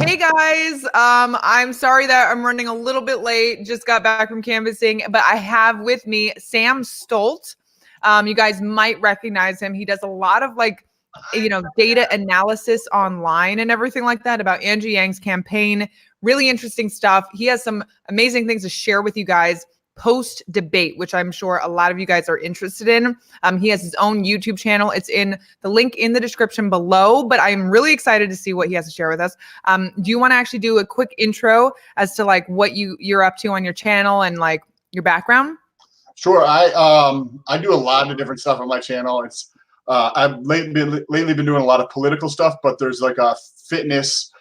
Hey guys, I'm sorry that I'm running a little bit late. Just got back from canvassing, but I have with me Sam Stolt. You guys might recognize him. He does a lot of data analysis online and everything like that about Andrew Yang's campaign. Really interesting stuff. He has some amazing things to share with you guys post debate, which I'm sure a lot of you guys are interested in. He has his own YouTube channel. It's in the link in the description below, but I'm really excited to see what he has to share with us. Do you want to actually do a quick intro as to like what you're up to on your channel and like your background? Sure. I do a lot of different stuff on my channel. It's I've lately been doing a lot of political stuff, but there's like a fitness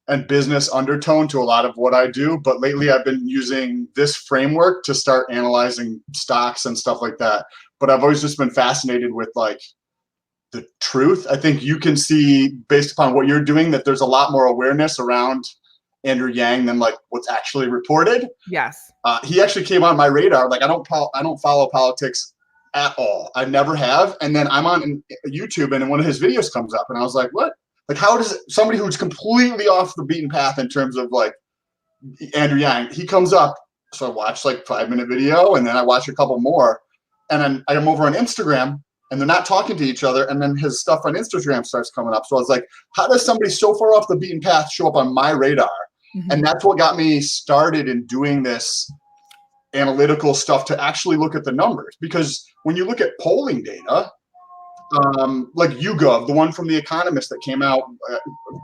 and business undertone to a lot of what I do. But lately I've been using this framework to start analyzing stocks and stuff like that. But I've always just been fascinated with like the truth. I think you can see based upon what you're doing that there's a lot more awareness around Andrew Yang than like what's actually reported. Yes. He actually came on my radar. Like I don't follow politics at all. I never have. And then I'm on YouTube and one of his videos comes up and I was like, what? Like, how does somebody who's completely off the beaten path in terms of like Andrew Yang, he comes up. So I watched like 5-minute video and then I watch a couple more. And then I'm over on Instagram and they're not talking to each other. And then his stuff on Instagram starts coming up. So I was like, how does somebody so far off the beaten path show up on my radar? Mm-hmm. And that's what got me started in doing this analytical stuff to actually look at the numbers. Because when you look at polling data, like YouGov, the one from The Economist that came out,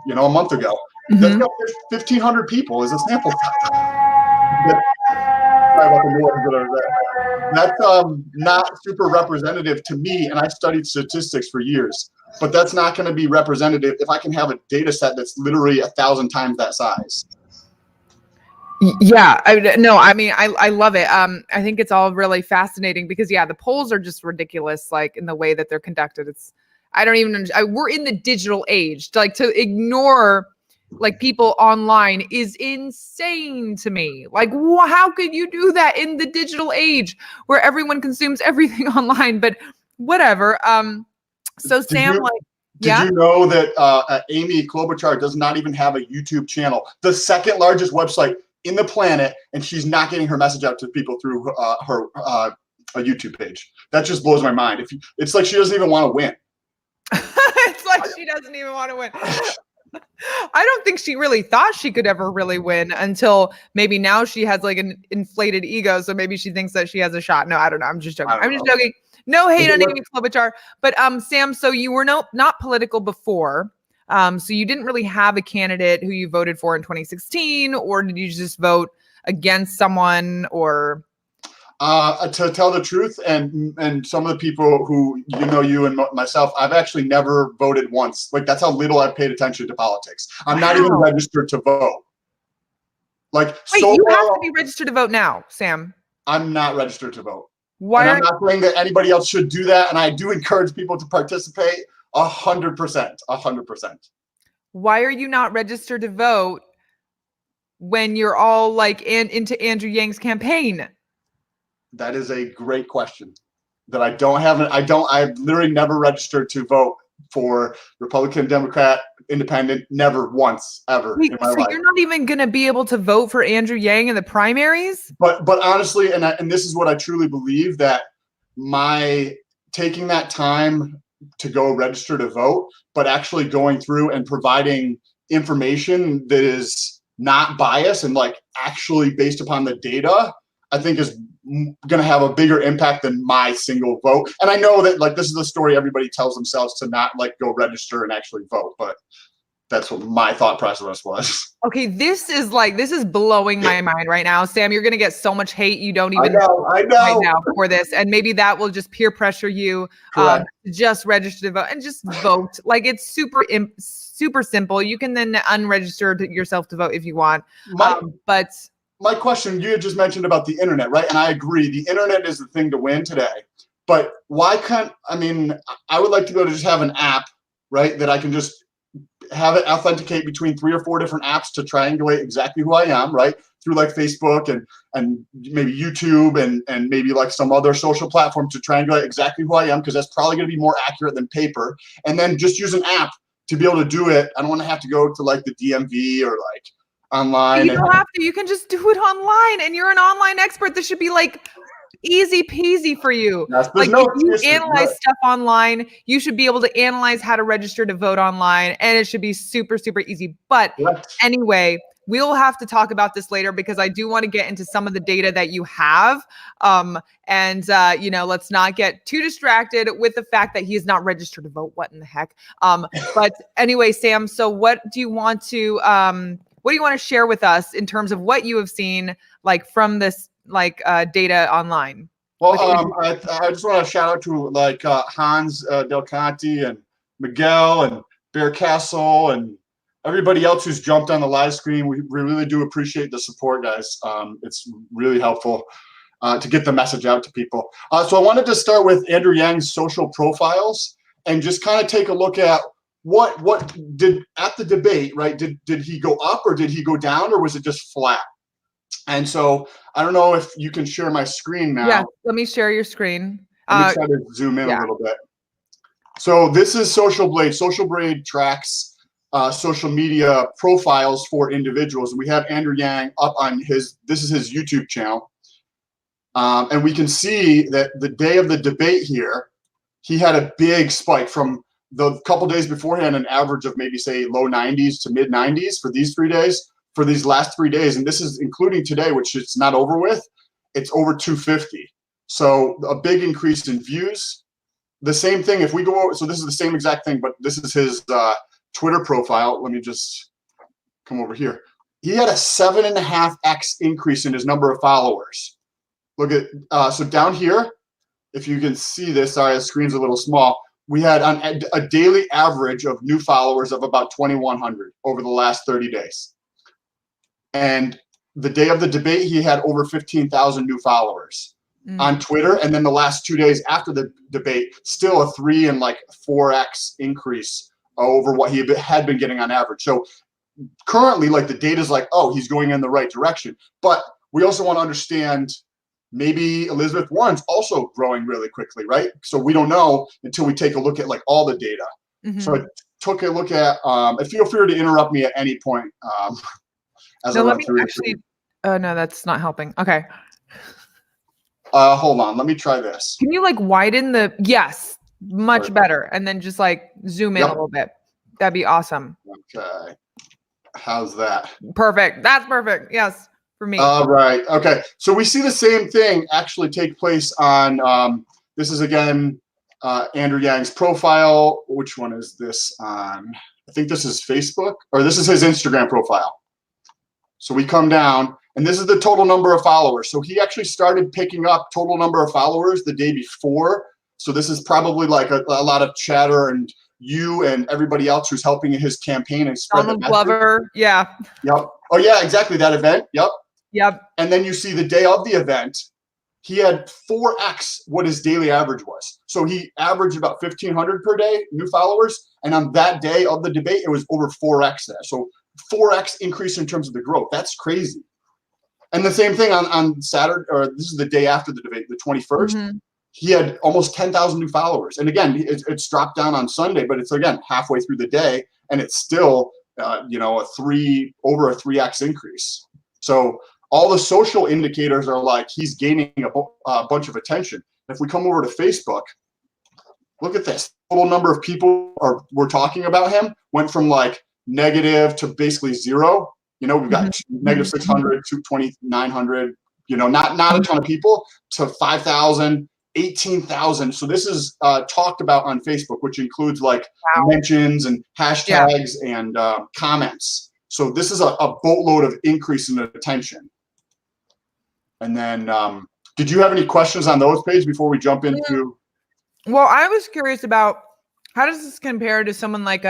a month ago, mm-hmm. That's got 1,500 people as a sample size. That's not super representative to me, and I studied statistics for years. But that's not going to be representative if I can have a data set that's literally 1,000 times that size. Yeah, I love it. I think it's all really fascinating because the polls are just ridiculous, like in the way that they're conducted. We're in the digital age. Like to ignore like people online is insane to me. Like, how could you do that in the digital age where everyone consumes everything online? But whatever. So Sam, Did you know that Amy Klobuchar does not even have a YouTube channel? The second largest website in the planet, and she's not getting her message out to people through her a YouTube page. That just blows my mind. It's like she doesn't even want to win. It's like she doesn't even want to win. I don't think she really thought she could ever really win until maybe now she has like an inflated ego, so maybe she thinks that she has a shot. No, I don't know. I'm just joking. No hate on Amy Klobuchar. But Sam, so you were not political before. So you didn't really have a candidate who you voted for in 2016, or did you just vote against someone, or? To tell the truth, and some of the people who you and myself, I've actually never voted once. Like that's how little I've paid attention to politics. I'm not even registered to vote. Like, wait, you have to be registered to vote now, Sam. I'm not registered to vote. Why? And I'm not saying that anybody else should do that, and I do encourage people to participate. 100%. Why are you not registered to vote when you're all like into Andrew Yang's campaign? That is a great question that I don't have. I've literally never registered to vote for Republican, Democrat, Independent, never once ever in my life. You're not even going to be able to vote for Andrew Yang in the primaries? But honestly, and this is what I truly believe, that my taking that time to go register to vote, but actually going through and providing information that is not biased and like actually based upon the data, I think is going to have a bigger impact than my single vote. And I know that like this is the story everybody tells themselves to not like go register and actually vote, but that's what my thought process was. Okay, this is blowing my mind right now, Sam. You're gonna get so much hate you don't even know right now for this, and maybe that will just peer pressure you. Just register to vote and just vote. Like it's super simple. You can then unregister yourself to vote if you want. But my question, you had just mentioned about the internet, right? And I agree, the internet is the thing to win today. But why can't I would like to be able to just have an app, right, that I can just have it authenticate between 3 or 4 different apps to triangulate exactly who I am, right? Through like Facebook and maybe YouTube and maybe like some other social platform to triangulate exactly who I am, because that's probably going to be more accurate than paper. And then just use an app to be able to do it, I don't want to have to go to like the DMV or like online. You don't have to. You can just do it online, and you're an online expert. This should be like easy peasy for you. Yes, Like no if you excuses, analyze right. stuff online, you should be able to analyze how to register to vote online, and it should be super, super easy. But anyway, we'll have to talk about this later because I do want to get into some of the data that you have. You know, let's not get too distracted with the fact that he is not registered to vote. What in the heck? But anyway, Sam, so what do you want to share with us in terms of what you have seen like from this data online? Well, I just want to shout out to like Hans Del Conte and Miguel and Bear Castle and everybody else who's jumped on the live stream. We really do appreciate the support, guys. It's really helpful to get the message out to people. So I wanted to start with Andrew Yang's social profiles and just kind of take a look at what did at the debate, right? Did he go up or did he go down or was it just flat? And so I don't know if you can share my screen now. Yeah, let me share your screen. Let me try to zoom in a little bit. So this is Social Blade. Social Blade tracks social media profiles for individuals. We have Andrew Yang up on this is his YouTube channel. And we can see that the day of the debate here, he had a big spike from the couple days beforehand, an average of maybe say low 90s to mid 90s for these 3 days. For these last 3 days, and this is including today, which it's not over with, it's over 250. So a big increase in views. The same thing if we go over, so this is the same exact thing, but this is his Twitter profile. Let me just come over here. He had a 7.5x increase in his number of followers. Look at, so down here, if you can see this, sorry, the screen's a little small. We had a daily average of new followers of about 2,100 over the last 30 days. And the day of the debate, he had over 15,000 new followers on Twitter. And then the last 2 days after the debate, still a 3 and like 4x increase over what he had been getting on average. So currently, like the data is like, oh, he's going in the right direction. But we also want to understand maybe Elizabeth Warren's also growing really quickly, right? So we don't know until we take a look at like all the data. So I took a look at, and feel free to interrupt me at any point. No, let me actually. Oh no, that's not helping. Okay. Hold on. Let me try this. Can you like widen the? Yes, much better, and then just like zoom in a little bit. That'd be awesome. Okay. How's that? Perfect. That's perfect. Yes, for me. All right. Okay. So we see the same thing actually take place on. This is again Andrew Yang's profile. Which one is this on? I think this is Facebook, or this is his Instagram profile. So we come down, and this is the total number of followers. So he actually started picking up total number of followers the day before. So this is probably like a lot of chatter and you and everybody else who's helping in his campaign and spread Donald Glover. Yeah. Yep. Oh yeah, exactly. That event. Yep. Yep. And then you see the day of the event, he had 4x what his daily average was. So he averaged about 1,500 per day, new followers. And on that day of the debate, it was over 4x that. So 4x increase in terms of the growth. That's crazy. And the same thing on Saturday, or this is the day after the debate, the 21st. He had almost 10,000 new followers. And again, it's dropped down on Sunday, but it's again halfway through the day, and it's still over a 3x increase. So all the social indicators are like he's gaining a bunch of attention. If we come over to Facebook, look at this. Total number of people we're talking about him went from like negative to basically zero. We've got negative 600 to 2,900, not a ton of people, to 5,000, 18,000. So this is talked about on Facebook, which includes like mentions and hashtags and comments. So this is a boatload of increase in attention. And then did you have any questions on those pages before we jump into? Well, I was curious about how does this compare to someone like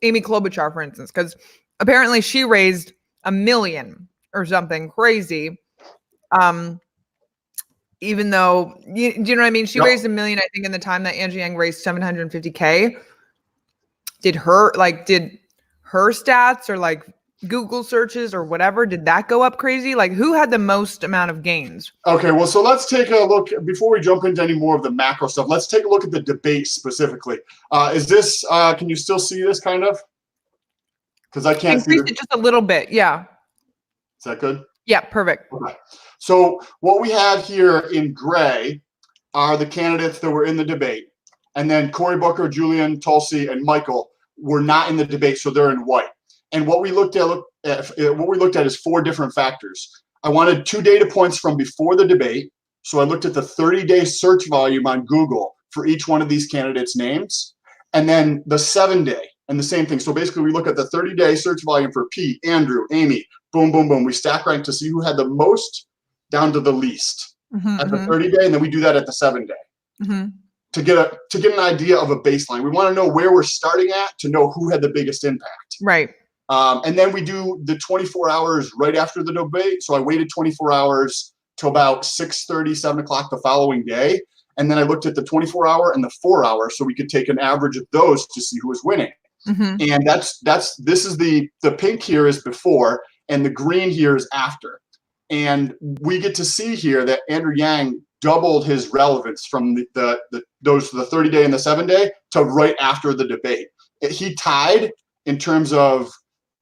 Amy Klobuchar, for instance, because apparently she raised $1 million or something crazy. Even though, do you know what I mean? She raised $1 million, I think, in the time that Andrew Yang raised 750K. Did her stats or like Google searches or whatever, did that go up crazy? Like who had the most amount of gains? Okay, well, so let's take a look before we jump into any more of the macro stuff. Let's take a look at the debate specifically. Is this? Can you still see this kind of? Because I can't see. Increased it just a little bit. Yeah. Is that good? Yeah. Perfect. Okay. So what we have here in gray are the candidates that were in the debate, and then Cory Booker, Julian, Tulsi, and Michael were not in the debate, so they're in white. And what we looked at is 4 different factors. I wanted 2 data points from before the debate. So I looked at the 30-day search volume on Google for each one of these candidates' names, and then the 7-day, and the same thing. So basically we look at the 30-day search volume for Pete, Andrew, Amy, boom, boom, boom. We stack rank to see who had the most down to the least at the 30-day, and then we do that at the 7-day to get an idea of a baseline. We want to know where we're starting at to know who had the biggest impact. Right. And then we do the 24 hours right after the debate. So I waited 24 hours till about 6:30, 7 o'clock the following day. And then I looked at the 24-hour and the 4-hour so we could take an average of those to see who was winning. And this is the pink here is before and the green here is after. And we get to see here that Andrew Yang doubled his relevance from the 30-day and the 7-day to right after the debate. He tied in terms of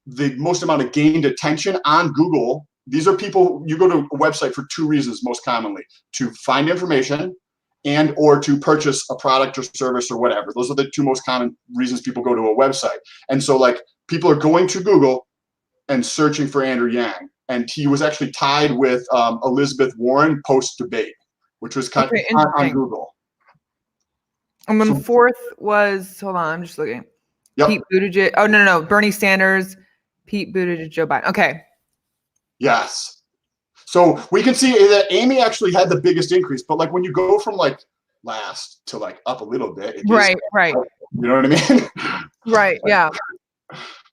the most amount of gained attention on Google. These are people, you go to a website for 2 reasons most commonly: to find information and or to purchase a product or service or whatever. Those are the 2 most common reasons people go to a website. And so like people are going to Google and searching for Andrew Yang. And he was actually tied with Elizabeth Warren post-debate, which was kind of on Google. And then 4th was, hold on, I'm just looking. Yep. Pete Buttigieg. Oh, no. Bernie Sanders, Pete Buttigieg, Joe Biden. Okay. Yes. So we can see that Amy actually had the biggest increase, but like when you go from like last to like up a little bit. Right. You know what I mean? Right. Yeah.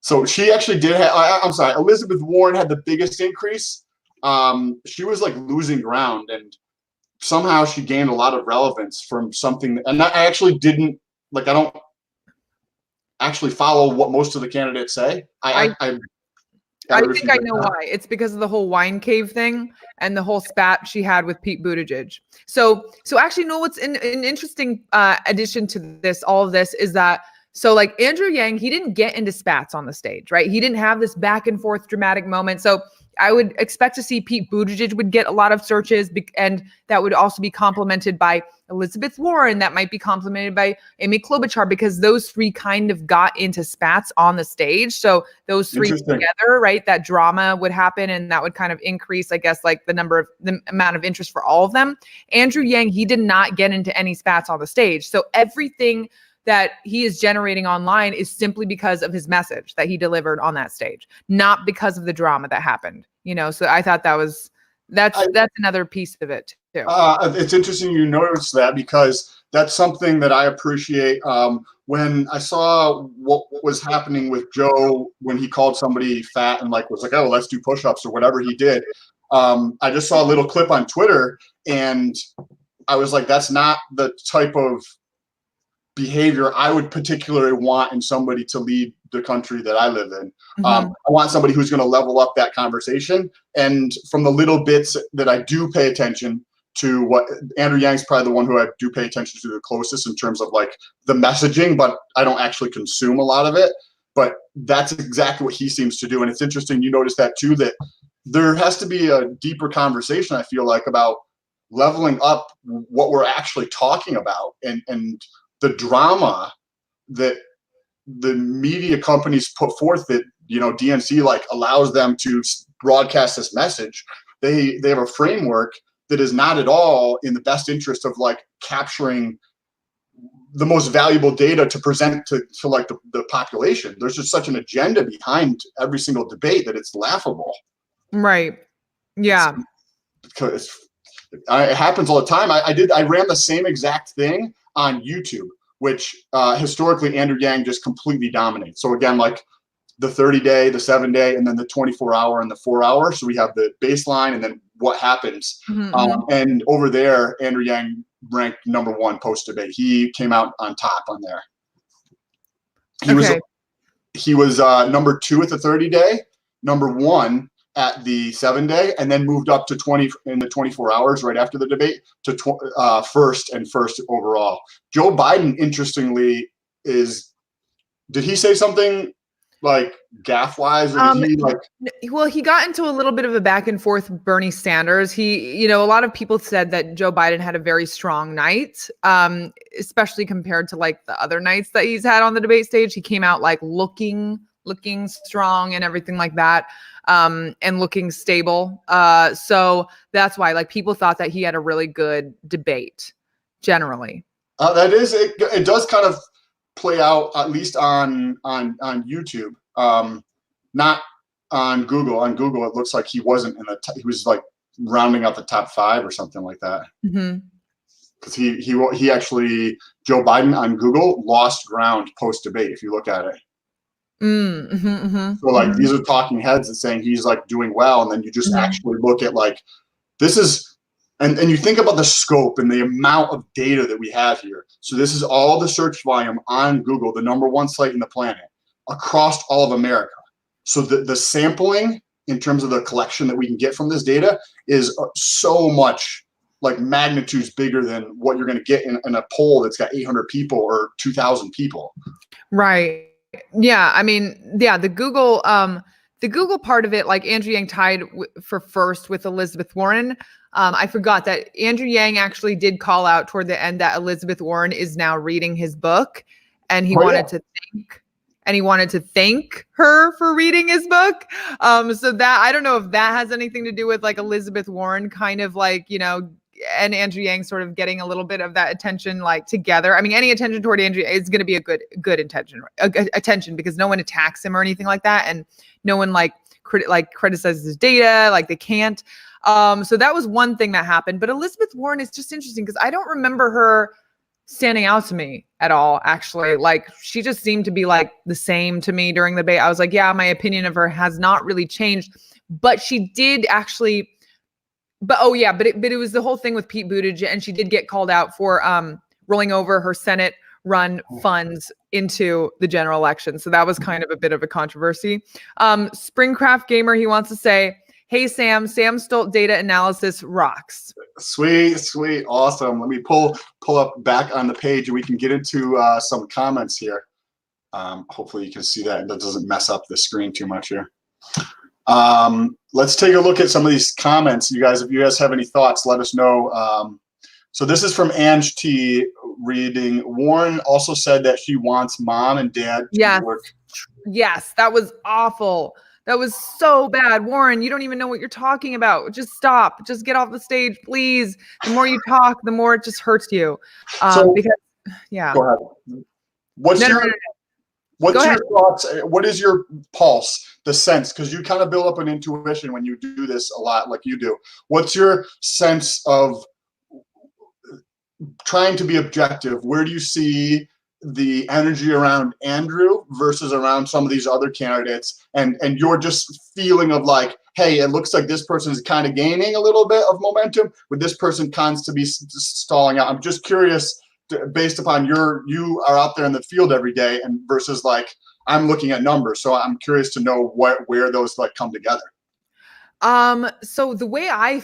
So she actually did have, I'm sorry, Elizabeth Warren had the biggest increase. She was like losing ground and somehow she gained a lot of relevance from something. And I actually didn't, like, I don't actually follow what most of the candidates say. I think I know why. It's because of the whole wine cave thing and the whole spat she had with Pete Buttigieg. So actually, no, what's an interesting addition to all of this is that, so like Andrew Yang, he didn't get into spats on the stage, right? He didn't have this back and forth dramatic moment. So I would expect to see Pete Buttigieg would get a lot of searches, and that would also be complemented by Elizabeth Warren. That might be complemented by Amy Klobuchar, because those 3 kind of got into spats on the stage. So those 3 together, right? That drama would happen, and that would kind of increase, I guess, like the amount of interest for all of them. Andrew Yang, he did not get into any spats on the stage. So everything that he is generating online is simply because of his message that he delivered on that stage, not because of the drama that happened, So I thought that's another piece of it too. It's interesting you notice that, because that's something that I appreciate. When I saw what was happening with Joe when he called somebody fat and like was like, oh, let's do push-ups or whatever he did. I just saw a little clip on Twitter and I was like, that's not the type of behavior I would particularly want in somebody to lead the country that I live in. I want somebody who's going to level up that conversation. And from the little bits that I do pay attention to, what Andrew Yang's probably the one who I do pay attention to the closest in terms of like the messaging, but I don't actually consume a lot of it. But that's exactly what he seems to do. And it's interesting, you notice that too, that there has to be a deeper conversation, I feel like, about leveling up what we're actually talking about, and the drama that the media companies put forth that, DNC like allows them to broadcast this message. They have a framework that is not at all in the best interest of like capturing the most valuable data to present to like the population. There's just such an agenda behind every single debate that it's laughable. Right. Yeah. Because it happens all the time. I ran the same exact thing on YouTube, which historically Andrew Yang just completely dominates. So again, like the 30-day, the 7-day, and then the 24-hour and the 4-hour. So we have the baseline and then what happens. And over there, Andrew Yang ranked #1 post-debate. He came out on top on there. He was #2 at the 30-day, #1 at the 7-day, and then moved up to 20 in the 24 hours right after the debate to first overall. Joe Biden, interestingly, did he say something like gaffe wise, or did he like? Well, he got into a little bit of a back and forth with Bernie Sanders. A lot of people said that Joe Biden had a very strong night, especially compared to like the other nights that he's had on the debate stage. He came out like looking strong and everything like that, and looking stable. So that's why like people thought that he had a really good debate generally. That is, it does kind of play out, at least on YouTube, not on Google. On Google, it looks like he wasn't in the he was like rounding out the top 5 or something like that. Because he actually, Joe Biden on Google lost ground post debate if you look at it. So like these are talking heads and saying he's like doing well, and then you just actually look at like this is. And you think about the scope and the amount of data that we have here. So this is all the search volume on Google, the #1 site in the planet, across all of America. So the sampling in terms of the collection that we can get from this data is so much, like magnitudes bigger than what you're going to get in a poll that's got 800 people or 2,000 people. Right. Yeah. I mean, yeah, the Google part of it, like Andrew Yang tied for first with Elizabeth Warren. I forgot that Andrew Yang actually did call out toward the end that Elizabeth Warren is now reading his book, and he wanted to thank her for reading his book. So that, I don't know if that has anything to do with like Elizabeth Warren kind of like, and Andrew Yang sort of getting a little bit of that attention like together. I mean, any attention toward Andrew is going to be a good attention because no one attacks him or anything like that, and no one criticizes his data, like they can't. So that was one thing that happened. But Elizabeth Warren is just interesting because I don't remember her standing out to me at all, actually. Like, she just seemed to be like the same to me during the debate. I was like, yeah, my opinion of her has not really changed. But she did actually, but it was the whole thing with Pete Buttigieg, and she did get called out for rolling over her Senate run funds into the general election. So that was kind of a bit of a controversy. Springcraft Gamer, he wants to say, hey, Sam Stolt data analysis rocks. Sweet. Awesome. Let me pull up back on the page and we can get into some comments here. Hopefully you can see that and that doesn't mess up the screen too much here. Let's take a look at some of these comments. If you guys have any thoughts, let us know. So this is from Ange T reading, Warren also said that she wants mom and dad to work. Yes, that was awful. That was so bad. Warren, you don't even know what you're talking about. Just stop. Just get off the stage, please. The more you talk, the more it just hurts you. Go ahead. What's your thoughts? What is your pulse, the sense? Because you kind of build up an intuition when you do this a lot like you do. What's your sense of trying to be objective? Where do you see the energy around Andrew versus around some of these other candidates, and you're just feeling of like, hey, it looks like this person is kind of gaining a little bit of momentum, with this person tends to be stalling out? I'm just curious, based upon you are out there in the field every day, and versus like I'm looking at numbers, so I'm curious to know where those like come together. So the way I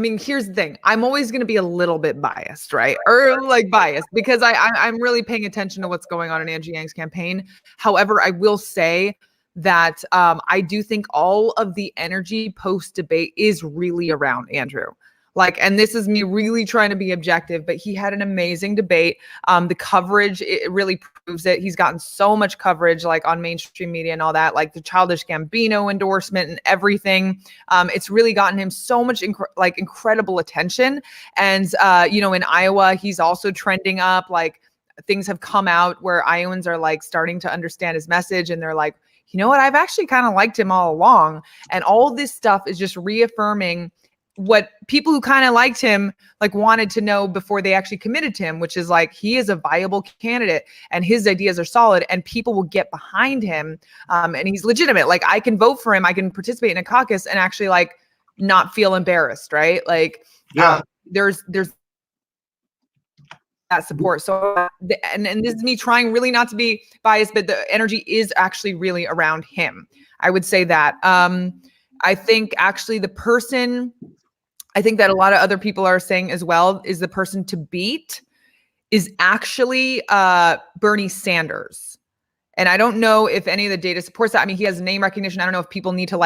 mean, here's the thing. I'm always going to be a little bit biased, right? Or like biased because I'm really paying attention to what's going on in Andrew Yang's campaign. However, I will say that I do think all of the energy post debate is really around Andrew. Like, and this is me really trying to be objective, but he had an amazing debate. The coverage, it really proves it. He's gotten so much coverage, like on mainstream media and all that, like the Childish Gambino endorsement and everything. It's really gotten him so much incredible attention. And, in Iowa, he's also trending up. Like, things have come out where Iowans are like starting to understand his message. And they're like, you know what? I've actually kind of liked him all along. And all this stuff is just reaffirming what people who kind of liked him like wanted to know before they actually committed to him, which is like, he is a viable candidate and his ideas are solid and people will get behind him. And he's legitimate. Like, I can vote for him. I can participate in a caucus and actually like not feel embarrassed. Right. Like, there's that support. So, and this is me trying really not to be biased, but the energy is actually really around him. I would say that. I think actually I think that a lot of other people are saying as well is the person to beat is actually Bernie Sanders. And I don't know if any of the data supports that. I mean, he has name recognition. I don't know if people need to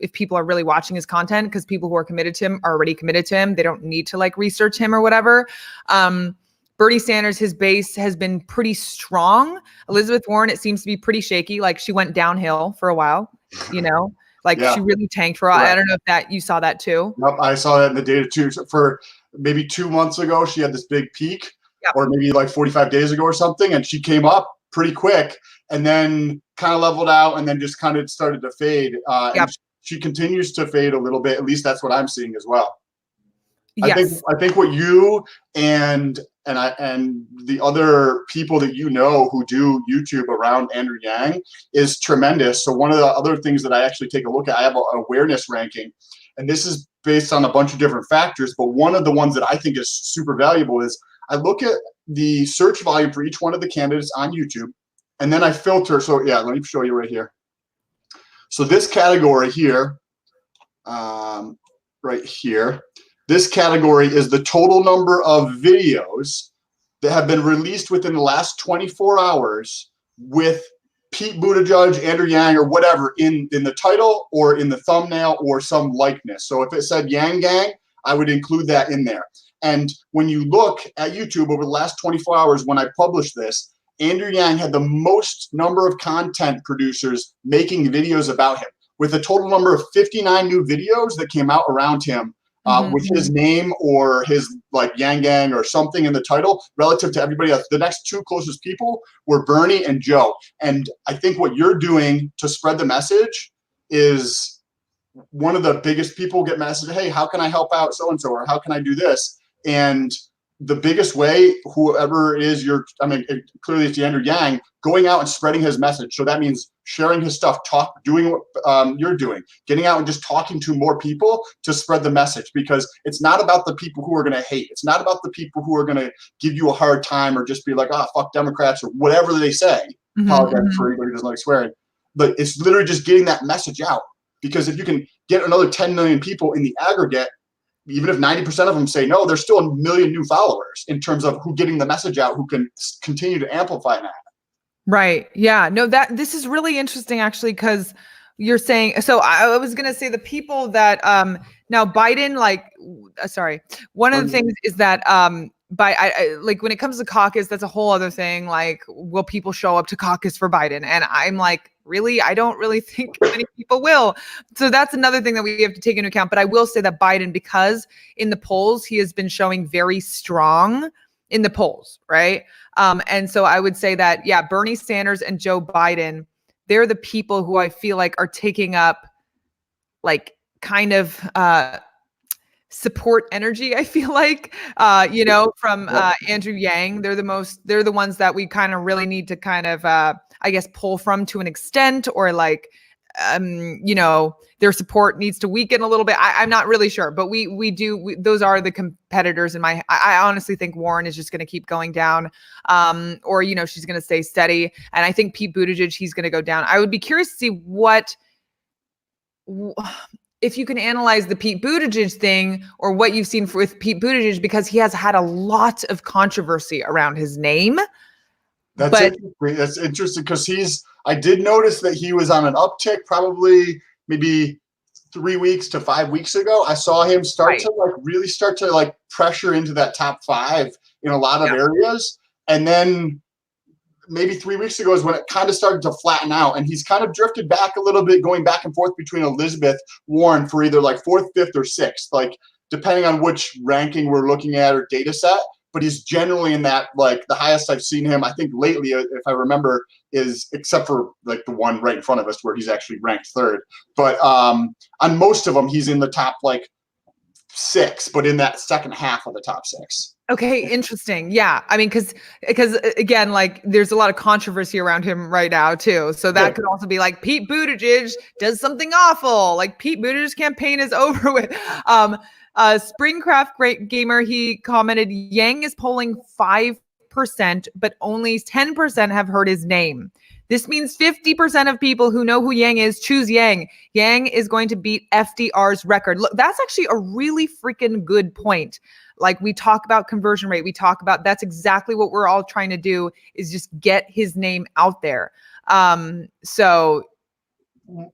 if people are really watching his content, because people who are committed to him are already committed to him. They don't need to research him or whatever. Bernie Sanders, his base has been pretty strong. Elizabeth Warren, it seems to be pretty shaky. She went downhill for a while, she really tanked for a while. Right. I don't know if that you saw that too. Yep, I saw that in the data too. So for maybe 2 months ago, she had this big peak, or maybe 45 days ago or something, and she came up pretty quick and then kind of leveled out and then just kind of started to fade. And she continues to fade a little bit. At least that's what I'm seeing as well. Yes. I think what you and the other people that who do YouTube around Andrew Yang is tremendous. So one of the other things that I actually take a look at, I have an awareness ranking, and this is based on a bunch of different factors. But one of the ones that I think is super valuable is I look at the search volume for each one of the candidates on YouTube, and then I filter. So let me show you right here. So this category here, right here, this category is the total number of videos that have been released within the last 24 hours with Pete Buttigieg, Andrew Yang, or whatever in the title or in the thumbnail or some likeness. So if it said Yang Gang, I would include that in there. And when you look at YouTube over the last 24 hours, when I published this, Andrew Yang had the most number of content producers making videos about him, with a total number of 59 new videos that came out around him with his name or his Yang Gang or something in the title relative to everybody else. The next two closest people were Bernie and Joe. And I think what you're doing to spread the message is one of the biggest people get messaged, hey, how can I help out so-and-so, or how can I do this? And the biggest way, whoever it is, clearly it's Andrew Yang, going out and spreading his message. So that means sharing his stuff, doing what you're doing, getting out and just talking to more people to spread the message, because it's not about the people who are going to hate. It's not about the people who are going to give you a hard time or just be like, fuck Democrats or whatever they say. Apologize for anybody who doesn't like swearing. But it's literally just getting that message out, because if you can get another 10 million people in the aggregate, even if 90% of them say no, there's still 1 million new followers in terms of who getting the message out, who can continue to amplify that. Right. Yeah. No, this is really interesting actually, because you're saying, so I was going to say the people that, now Biden, one of the things is that, when it comes to caucus, that's a whole other thing. Will people show up to caucus for Biden? And I'm really? I don't really think many people will. So that's another thing that we have to take into account. But I will say that Biden, because in the polls, he has been showing very strong in the polls, right? And so I would say that, Bernie Sanders and Joe Biden, they're the people who I feel like are taking up kind of support energy. I feel like, from Andrew Yang, they're the ones that we kind of really need to kind of, pull from to an extent, or their support needs to weaken a little bit. I'm not really sure, but those are the competitors I honestly think Warren is just going to keep going down, or she's going to stay steady. And I think Pete Buttigieg, he's going to go down. I would be curious to see if you can analyze the Pete Buttigieg thing, or what you've seen with Pete Buttigieg, because he has had a lot of controversy around his name. That's interesting, because I did notice that he was on an uptick probably maybe 3 weeks to 5 weeks ago. I saw him start to really start to pressure into that top 5 in a lot of areas. And then maybe 3 weeks ago is when it kind of started to flatten out, and he's kind of drifted back a little bit, going back and forth between Elizabeth Warren for either 4th, 5th, or 6th, depending on which ranking we're looking at or data set. But he's generally in that, the highest I've seen him, I think lately, if I remember, is, except for the one right in front of us where he's actually ranked 3rd. But on most of them, he's in the top 6, but in that second half of the top 6. Okay, interesting. Yeah, I mean, because again, there's a lot of controversy around him right now too. So that could also be Pete Buttigieg does something awful. Pete Buttigieg's campaign is over with. Springcraft Great Gamer, he commented, Yang is polling 5%, but only 10% have heard his name. This means 50% of people who know who Yang is choose Yang. Yang is going to beat FDR's record. Look, that's actually a really freaking good point. Like, we talk about conversion rate. We talk about, that's exactly what we're all trying to do, is just get his name out there. So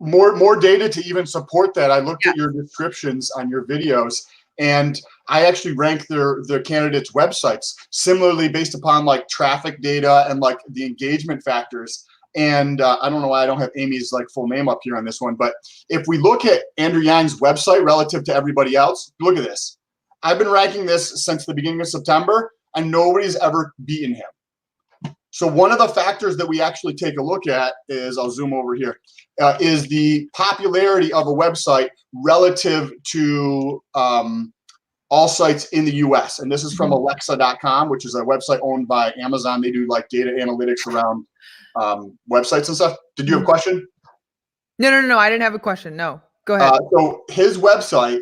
more data to even support that. I looked at your descriptions on your videos, and I actually rank their candidates' websites similarly based upon like traffic data and like the engagement factors. And I don't know why I don't have Amy's like full name up here on this one, but if we look at Andrew Yang's website relative to everybody else, look at this. I've been ranking this since the beginning of September, and nobody's ever beaten him. So one of the factors that we actually take a look at is, I'll zoom over here, is the popularity of a website relative to all sites in the US. And this is from Alexa.com, which is a website owned by Amazon. They do like data analytics around websites and stuff. Did you have a question? No. I didn't have a question. No, go ahead. So his website,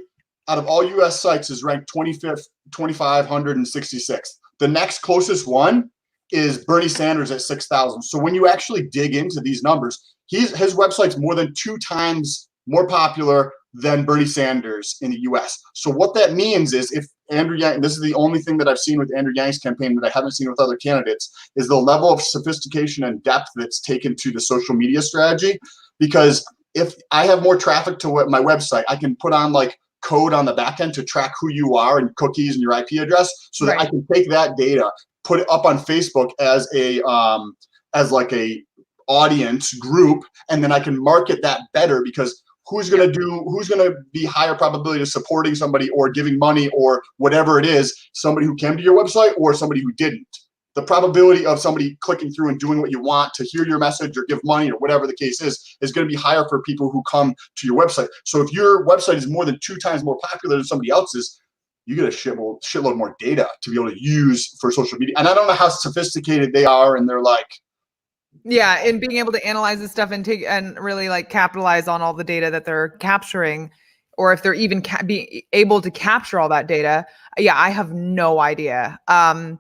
out of all US sites, is ranked 25th, 2,566. The next closest one is Bernie Sanders at 6,000. So when you actually dig into these numbers, his website's more than 2 times more popular than Bernie Sanders in the US. So what that means is, if Andrew Yang, this is the only thing that I've seen with Andrew Yang's campaign that I haven't seen with other candidates, is the level of sophistication and depth that's taken to the social media strategy. Because if I have more traffic to my website, I can put on like code on the back end to track who you are and cookies and your IP address, so that I can take that data, put it up on Facebook as a as like a audience group, and then I can market that better, because who's going to be higher probability of supporting somebody or giving money or whatever it is, somebody who came to your website or somebody who didn't. The probability of somebody clicking through and doing what you want to hear your message or give money or whatever the case is going to be higher for people who come to your website. So if your website is more than 2 times more popular than somebody else's, you get a shitload more data to be able to use for social media. And I don't know how sophisticated they are, and they're like, yeah, and being able to analyze this stuff and take and really like capitalize on all the data that they're capturing, or if they're even be able to capture all that data. Yeah, I have no idea. No,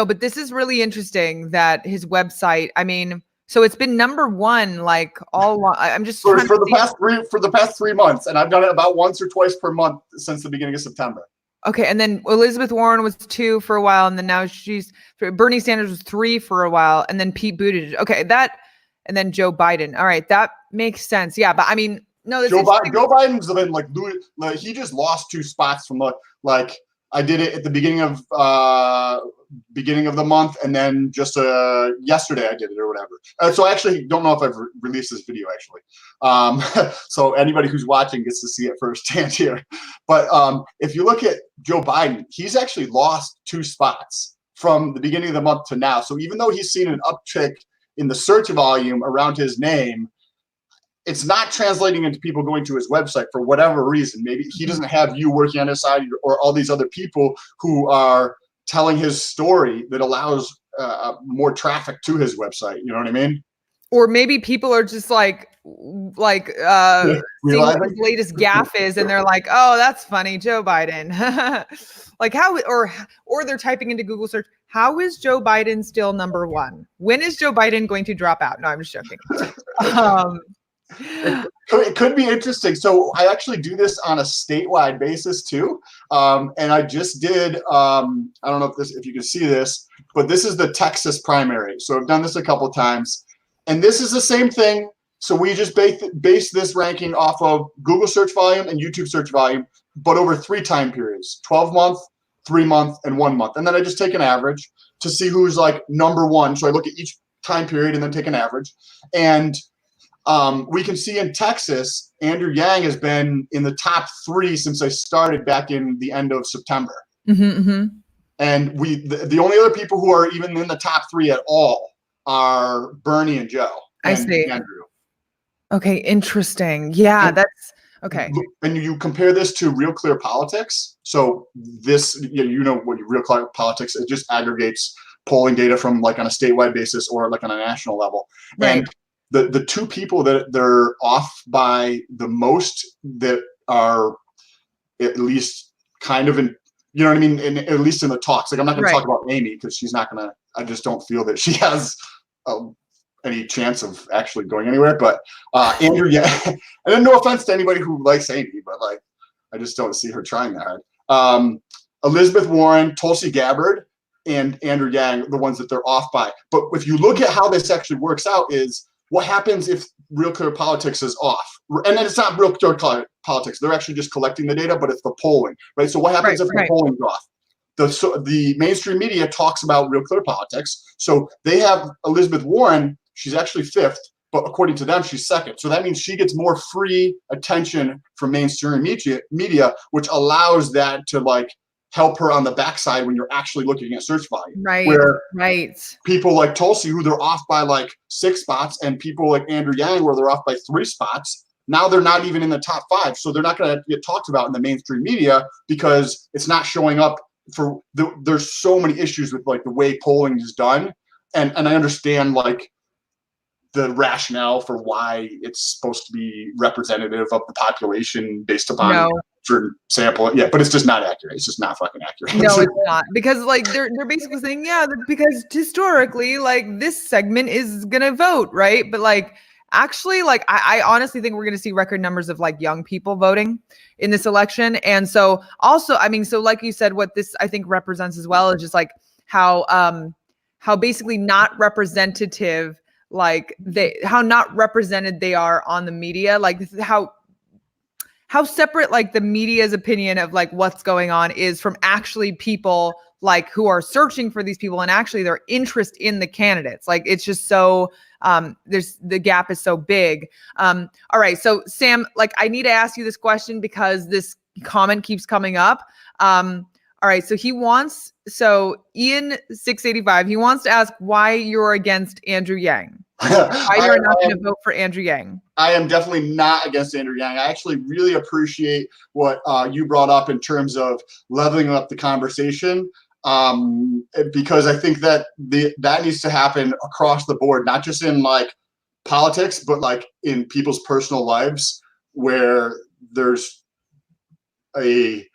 but this is really interesting that his website, I mean, so it's been number 1 like all along. I'm just for the past 3 months, and I've done it about once or twice per month since the beginning of September. Okay, and then Elizabeth Warren was 2 for a while, and then now Bernie Sanders was 3 for a while, and then Pete Buttigieg. Okay, and then Joe Biden. All right, that makes sense. Yeah, but I mean, no, Joe Biden's been like he just lost 2 spots from like I did it at the beginning of the month, and then just yesterday I did it or whatever. So I actually don't know if I've released this video actually. So anybody who's watching gets to see it firsthand here. But if you look at Joe Biden, he's actually lost 2 spots from the beginning of the month to now. So even though he's seen an uptick in the search volume around his name, it's not translating into people going to his website for whatever reason. Maybe he doesn't have you working on his side, or all these other people who are telling his story that allows more traffic to his website. You know what I mean? Or maybe people are just like seeing what his latest gaffe is, and they're like, oh, that's funny, Joe Biden. Like how, or they're typing into Google search, how is Joe Biden still number 1? When is Joe Biden going to drop out? No, I'm just joking. It could be interesting. So I actually do this on a statewide basis too, and I just did. I don't know if you can see this, but this is the Texas primary. So I've done this a couple times, and this is the same thing. So we just base this ranking off of Google search volume and YouTube search volume, but over 3 time periods: 12-month, 3-month, and 1 month. And then I just take an average to see who's like number 1. So I look at each time period and then take an average, and we can see in Texas, Andrew Yang has been in the top 3 since I started back in the end of September. And the only other people who are even in the top 3 at all are Bernie and Joe. And I see. Andrew. Okay, interesting. Yeah, that's okay. And you compare this to Real Clear Politics. So this, you know what Real Clear Politics, it just aggregates polling data from like on a statewide basis or like on a national level. Right. And the 2 people that they're off by the most that are at least kind of in, you know what I mean? At least in the talks. Like, I'm not going to talk about Amy because she's not going to, I just don't feel that she has any chance of actually going anywhere. But Andrew, and then no offense to anybody who likes Amy, but like, I just don't see her trying that hard. Elizabeth Warren, Tulsi Gabbard, and Andrew Yang, the ones that they're off by. But if you look at how this actually works out, is what happens if Real Clear Politics is off? And then it's not Real Clear Politics. They're actually just collecting the data, but it's the polling, right? So what happens if the polling's off? The mainstream media talks about Real Clear Politics. So they have Elizabeth Warren. She's actually 5th, but according to them, she's 2nd. So that means she gets more free attention from mainstream media, which allows that to like help her on the backside when you're actually looking at search volume. Right. People like Tulsi, who they're off by like 6 spots, and people like Andrew Yang, where they're off by 3 spots, now they're not even in the top 5. So they're not going to get talked about in the mainstream media because it's not showing up for there's so many issues with like the way polling is done. And I understand like the rationale for why it's supposed to be representative of the population based upon certain sample. Yeah, but it's just not accurate. It's just not fucking accurate. No, it's not. Because like they're basically saying, because historically, like this segment is gonna vote, right? But like actually, like I honestly think we're gonna see record numbers of like young people voting in this election. And so also, I mean, so like you said, what this I think represents as well is just like how basically not representative, like how not represented they are on the media, like this is how separate like the media's opinion of like what's going on is from actually people like who are searching for these people and actually their interest in the candidates. Like it's just so the gap is so big. All right, so Sam, like I need to ask you this question because this comment keeps coming up. All right, so Ian685, he wants to ask why you're against Andrew Yang. Why you're not going to vote for Andrew Yang? I am definitely not against Andrew Yang. I actually really appreciate what you brought up in terms of leveling up the conversation, because I think that that needs to happen across the board, not just in like politics, but like in people's personal lives where there's a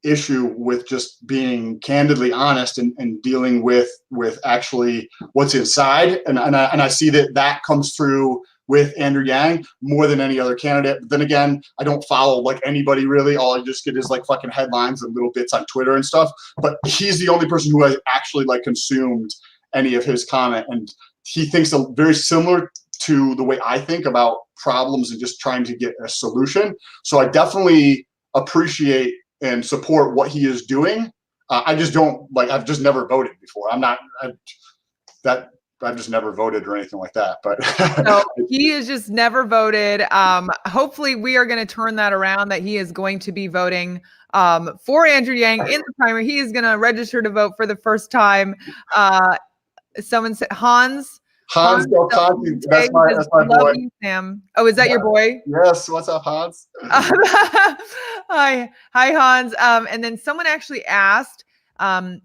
issue with just being candidly honest and dealing with actually what's inside. And I see that comes through with Andrew Yang more than any other candidate. But then again, I don't follow like anybody really. All I just get is like fucking headlines and little bits on Twitter and stuff. But he's the only person who has actually like consumed any of his comment. And he thinks very similar to the way I think about problems and just trying to get a solution. So I definitely appreciate and support what he is doing. I just don't like. I've just never voted before. I've just never voted or anything like that. But no, he has just never voted. Hopefully, we are going to turn that around. That he is going to be voting for Andrew Yang in the primary. He is going to register to vote for the first time. Someone said Hans Del Conte. That's my boy. You, Sam. Oh, is that your boy? Yes. What's up, Hans? Hi, Hans. And then someone actually asked, can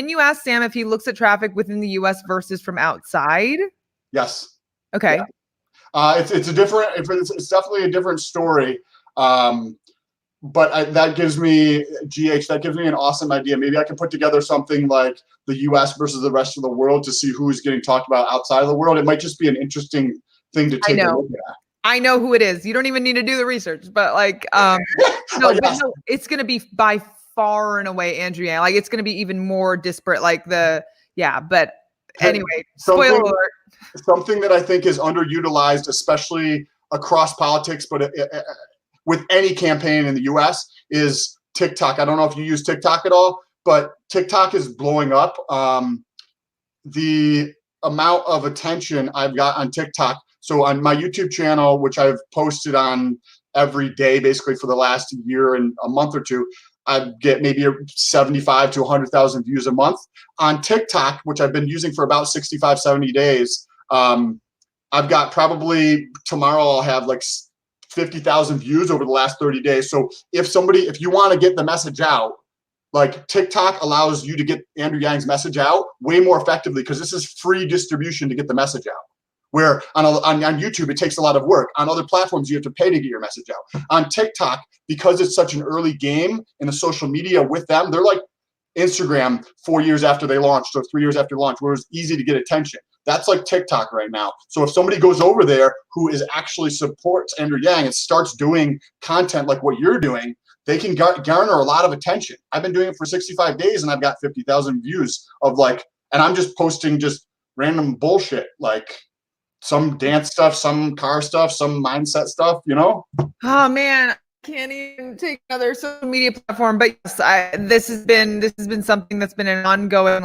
you ask Sam if he looks at traffic within the U.S. versus from outside? Yes. Okay. Yeah. It's definitely a different story. But that gives me an awesome idea. Maybe I can put together something like the U.S. versus the rest of the world to see who's getting talked about outside of the world. It might just be an interesting thing to take a look at. I know who it is. You don't even need to do the research, but like, no, it's going to be by far and away Andrew Yang. Like, it's going to be even more disparate. Like but anyway, spoiler alert. Something that I think is underutilized, especially across politics, but with any campaign in the U.S. is TikTok. I don't know if you use TikTok at all, but TikTok is blowing up. The amount of attention I've got on TikTok. So on my YouTube channel, which I've posted on every day, basically for the last year and a month or two, I get maybe 75 to 100,000 views a month. On TikTok, which I've been using for about 65, 70 days, I've got probably tomorrow I'll have like 50,000 views over the last 30 days. So if you want to get the message out, like TikTok allows you to get Andrew Yang's message out way more effectively because this is free distribution to get the message out. Where on YouTube, it takes a lot of work. On other platforms, you have to pay to get your message out. On TikTok, because it's such an early game in the social media with them, they're like Instagram 4 years after they launched or 3 years after launch, where it's easy to get attention. That's like TikTok right now. So if somebody goes over there who is actually supports Andrew Yang and starts doing content like what you're doing, they can garner a lot of attention. I've been doing it for 65 days and I've got 50,000 views of like, and I'm just posting just random bullshit, like some dance stuff, some car stuff, some mindset stuff, you know? Oh man, I can't even take another social media platform. But yes, this has been something that's been an ongoing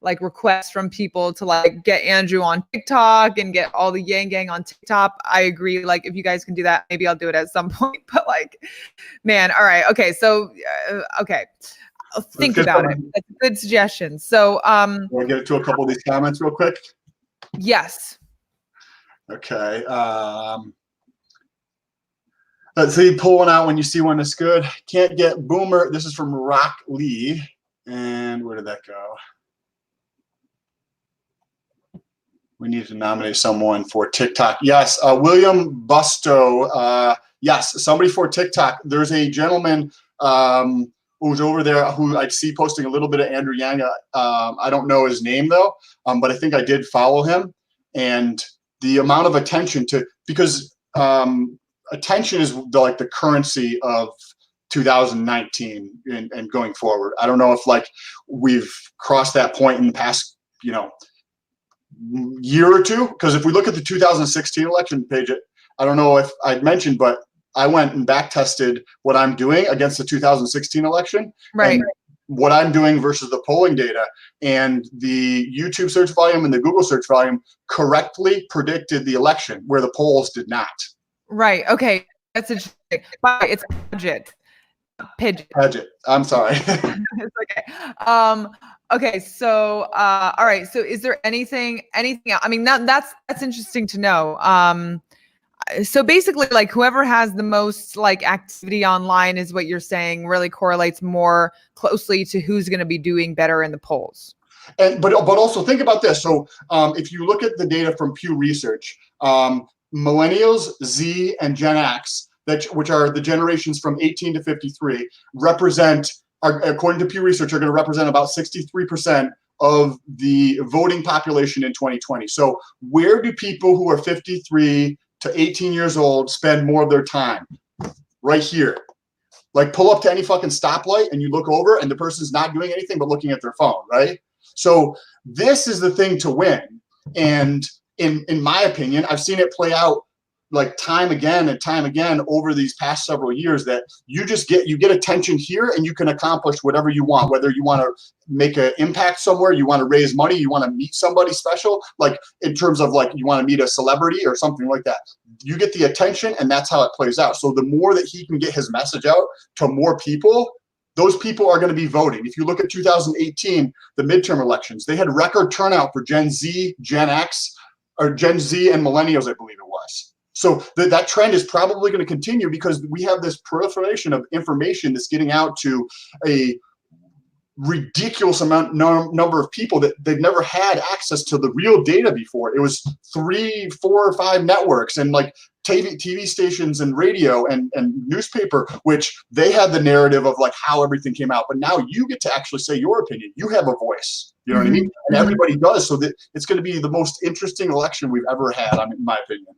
like request from people to like get Andrew on TikTok and get all the Yang Gang on TikTok. I agree. Like if you guys can do that, maybe I'll do it at some point. But like, man, all right, okay, so okay. I'll think about it. That's a good suggestion. So we'll get to a couple of these comments real quick. Yes. Okay. Let's see, pull one out when you see one that's good. Can't get Boomer. This is from Rock Lee. And where did that go? We need to nominate someone for TikTok. Yes, William Busto. Yes, somebody for TikTok. There's a gentleman who's over there who I see posting a little bit of Andrew Yang. I don't know his name though, but I think I did follow him. And the amount of attention because attention is the currency of 2019 and going forward. I don't know if like we've crossed that point in the past, year or two. Because if we look at the 2016 election page, I don't know if I'd mentioned, but I went and back tested what I'm doing against the 2016 election. Right. And what I'm doing versus the polling data, and the YouTube search volume and the Google search volume correctly predicted the election where the polls did not. Right. Okay. That's interesting. It's Paget. I'm sorry. It's okay. Okay. So, all right. So is there anything else? I mean, that's interesting to know. So basically like whoever has the most like activity online is what you're saying really correlates more closely to who's going to be doing better in the polls. But also think about this. So if you look at the data from Pew Research, millennials, Z, and Gen X, which are the generations from 18 to 53, according to Pew Research, are going to represent about 63% of the voting population in 2020. So where do people who are 53 to 18 years old spend more of their time? Right here. Like pull up to any fucking stoplight and you look over and the person's not doing anything but looking at their phone, right? So this is the thing to win. And in my opinion, I've seen it play out like time again and time again over these past several years, that you get attention here and you can accomplish whatever you want, whether you want to make an impact somewhere, you want to raise money, you want to meet somebody special, like in terms of like you want to meet a celebrity or something like that. You get the attention and that's how it plays out. So the more that he can get his message out to more people, those people are going to be voting. If you look at 2018, the midterm elections, they had record turnout for Gen Z, Gen X, or Gen Z and millennials, I believe it was. So that trend is probably going to continue because we have this proliferation of information that's getting out to a ridiculous number of people that they've never had access to the real data before. It was 3, 4, or 5 networks and like TV stations and radio and newspaper, which they had the narrative of like how everything came out. But now you get to actually say your opinion. You have a voice. You know what I mean? And everybody does. So that it's going to be the most interesting election we've ever had, in my opinion.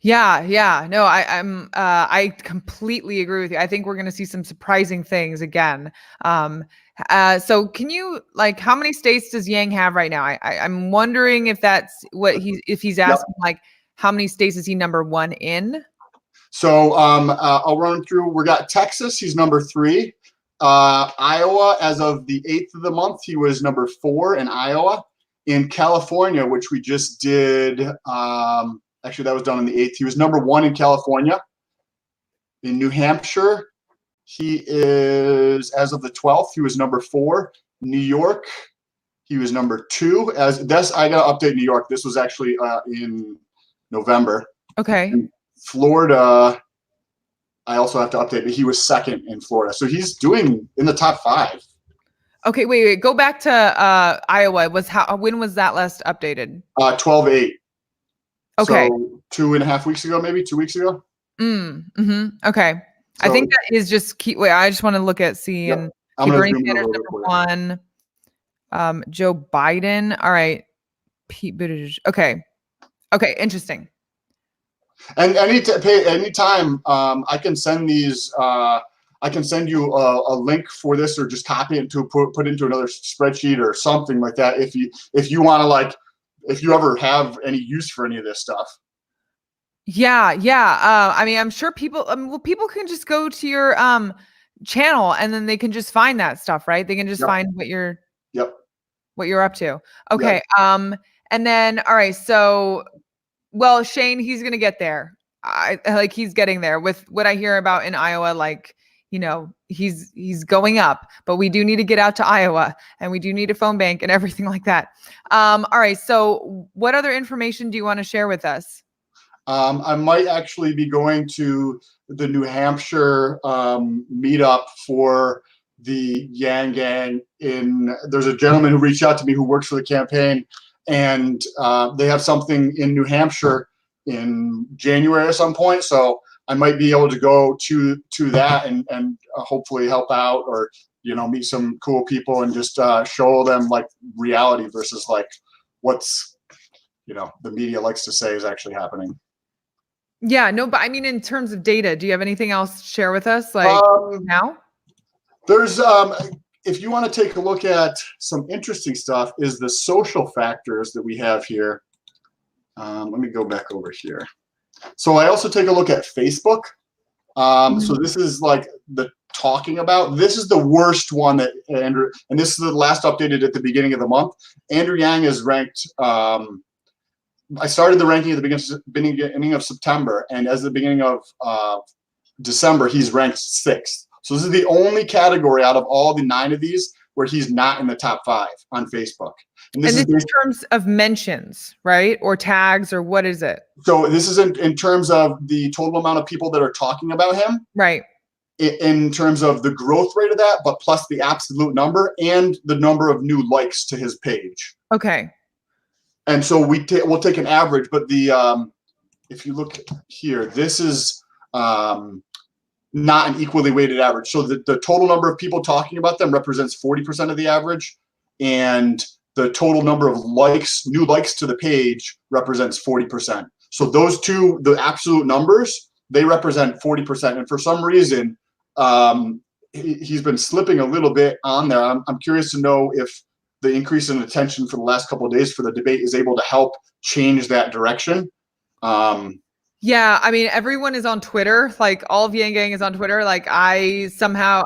Yeah. No, I completely agree with you. I think we're going to see some surprising things again. So can you how many states does Yang have right now? I'm wondering if that's what he's asking, like how many states is he number 1 in? So I'll run through. We got Texas. He's number 3. Iowa, as of the 8th of the month, he was number 4 in Iowa. In California, which we just did, actually that was done on the 8th, he was number 1 in California. In New Hampshire, he is, as of the 12th, he was number 4. New York, he was number 2. I got to update New York. This was actually in November. Okay. In Florida, I also have to update, but he was 2nd in Florida. So he's doing in the top 5. Okay, wait. Go back to Iowa. When was that last updated? 12-8. Okay. So 2.5 weeks ago, maybe 2 weeks ago. Okay. I So think that is just key. Wait, I just want to look at yep. and I'm okay, gonna Bernie zoom in a Sanders little bit number for you. one. Joe Biden. All right. Pete Buttigieg. Okay. Okay. Interesting. And anytime, I can send these. I can send you a link for this, or just copy it to put into another spreadsheet or something like that. If you want to, like, if you ever have any use for any of this stuff. Yeah. Yeah. I mean, I'm sure people. Well, people can just go to your channel and then they can just find that stuff, right? They can just Yep. find Yep. what you're up to. Yep. Okay. And then all right. So, well, Shane, he's gonna get there. I like he's getting there with what I hear about in Iowa. Like, he's going up, but we do need to get out to Iowa and we do need a phone bank and everything like that. All right. So, what other information do you want to share with us? I might actually be going to the New Hampshire meetup for the Yang Gang. There's a gentleman who reached out to me who works for the campaign, and they have something in New Hampshire in January at some point. So I might be able to go to that and hopefully help out, or meet some cool people and just show them like reality versus like what's the media likes to say is actually happening. Yeah, no, but I mean, in terms of data, do you have anything else to share with us, like now? There's if you want to take a look at some interesting stuff, is the social factors that we have here. Let me go back over here. So I also take a look at Facebook. So this is like the talking about. This is the worst one that Andrew, and this is the last updated at the beginning of the month. Andrew Yang is ranked. I started the ranking at the beginning of September, and as the beginning of December, he's ranked 6th. So this is the only category out of all the 9 of these where he's not in the top 5 on Facebook. And this is in terms of mentions, right? Or tags, or what is it? So this is in terms of the total amount of people that are talking about him. Right. In terms of the growth rate of that, but plus the absolute number and the number of new likes to his page. Okay. And so we'll take an average, but if you look here, this is not an equally weighted average. So the total number of people talking about them represents 40% of the average, and the total number of likes, new likes to the page, represents 40%. So those two, the absolute numbers, they represent 40%. And for some reason, he's been slipping a little bit on there. I'm curious to know if the increase in attention for the last couple of days for the debate is able to help change that direction. Yeah, I mean, everyone is on Twitter. Like, all of Yang Gang is on Twitter. Like, I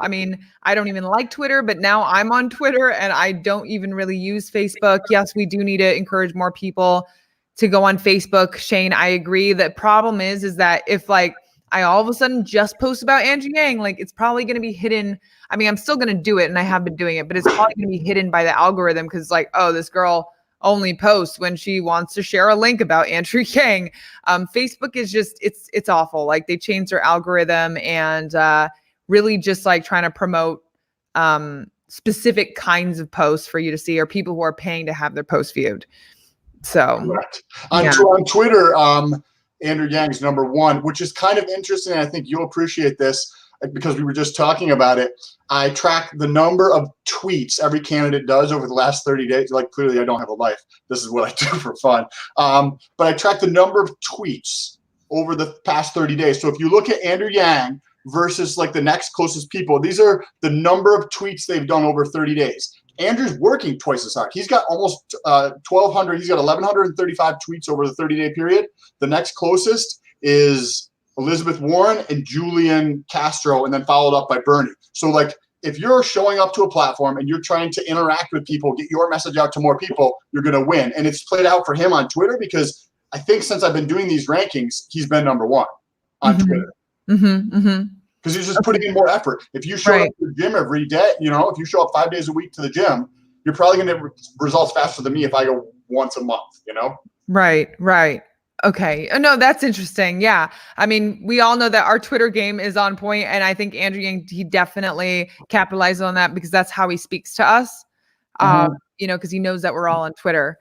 mean, I don't even like Twitter, but now I'm on Twitter and I don't even really use Facebook. Yes, we do need to encourage more people to go on Facebook. Shane, I agree. The problem is that if like I all of a sudden just post about Andrew Yang, like it's probably going to be hidden. I mean, I'm still going to do it and I have been doing it, but it's probably going to be hidden by the algorithm because like, oh, this girl only posts when she wants to share a link about Andrew Yang. Facebook is just, it's awful. Like they changed their algorithm and really just like trying to promote specific kinds of posts for you to see, or people who are paying to have their posts viewed. So correct. On Twitter, Andrew Yang's number 1, which is kind of interesting. I think you'll appreciate this because we were just talking about it. I track the number of tweets every candidate does over the last 30 days. Like, clearly I don't have a life. This is what I do for fun. But I track the number of tweets over the past 30 days. So if you look at Andrew Yang versus like the next closest people, these are the number of tweets they've done over 30 days. Andrew's working twice as hard. He's got almost 1,200. He's got 1,135 tweets over the 30-day period. The next closest is Elizabeth Warren and Julian Castro, and then followed up by Bernie. So like, if you're showing up to a platform and you're trying to interact with people, get your message out to more people, you're going to win. And it's played out for him on Twitter because I think since I've been doing these rankings, he's been number 1 on Twitter. Because he's just putting in more effort. If you show up to the gym every day, if you show up 5 days a week to the gym, you're probably going to get results faster than me if I go once a month, Right. Okay. No, that's interesting. Yeah. I mean, we all know that our Twitter game is on point, and I think Andrew Yang, he definitely capitalized on that because that's how he speaks to us. Mhm. Because he knows that we're all on Twitter.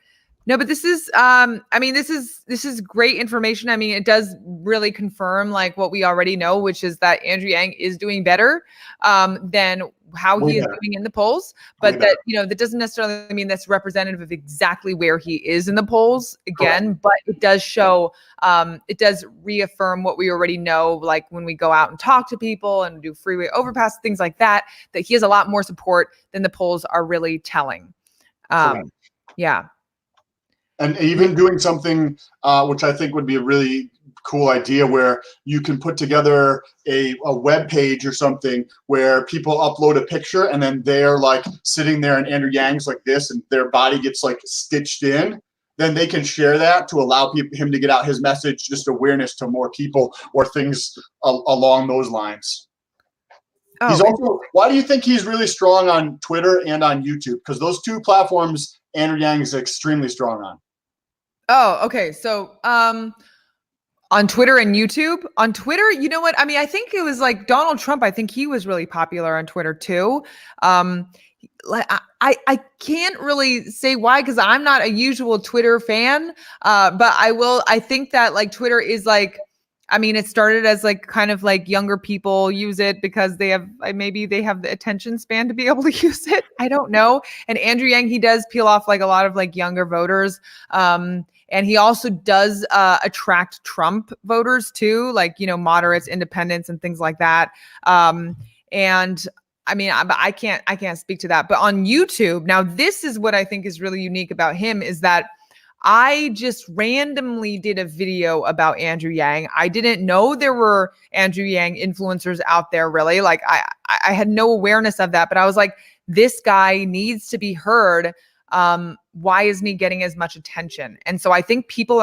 No, but this is I mean, this is great information. I mean, it does really confirm like what we already know, which is that Andrew Yang is doing better than how Way he is better. doing in the polls, Way but better. that doesn't necessarily mean that's representative of exactly where he is in the polls Correct. again, but it does show it does reaffirm what we already know, like when we go out and talk to people and do freeway overpass, things like that, that he has a lot more support than the polls are really telling. Correct. Yeah. And even doing something which I think would be a really cool idea, where you can put together a web page or something where people upload a picture and then they're like sitting there and Andrew Yang's like this and their body gets like stitched in. Then they can share that to allow him to get out his message, just awareness to more people or things along those lines. He's Oh, also, why do you think he's really strong on Twitter and on YouTube? Because those two platforms Andrew Yang is extremely strong on. okay. So, on Twitter and YouTube. On Twitter, you know what? I mean, I think it was like Donald Trump. I think he was really popular on Twitter too. Um, like I can't really say why because I'm not a usual Twitter fan. But I will. I think that like Twitter is like. I mean, it started as like kind of like younger people use it because they have maybe they have the attention span to be able to use it. I don't know. And Andrew Yang, he does peel off like a lot of like younger voters. And he also does attract Trump voters too, like, moderates, independents, and things like that. And I mean, I can't speak to that. But on YouTube, now this is what I think is really unique about him is that I just randomly did a video about Andrew Yang. I didn't know there were Andrew Yang influencers out there really. Like I had no awareness of that, but I was like, this guy needs to be heard. Why isn't he getting as much attention? And so I think people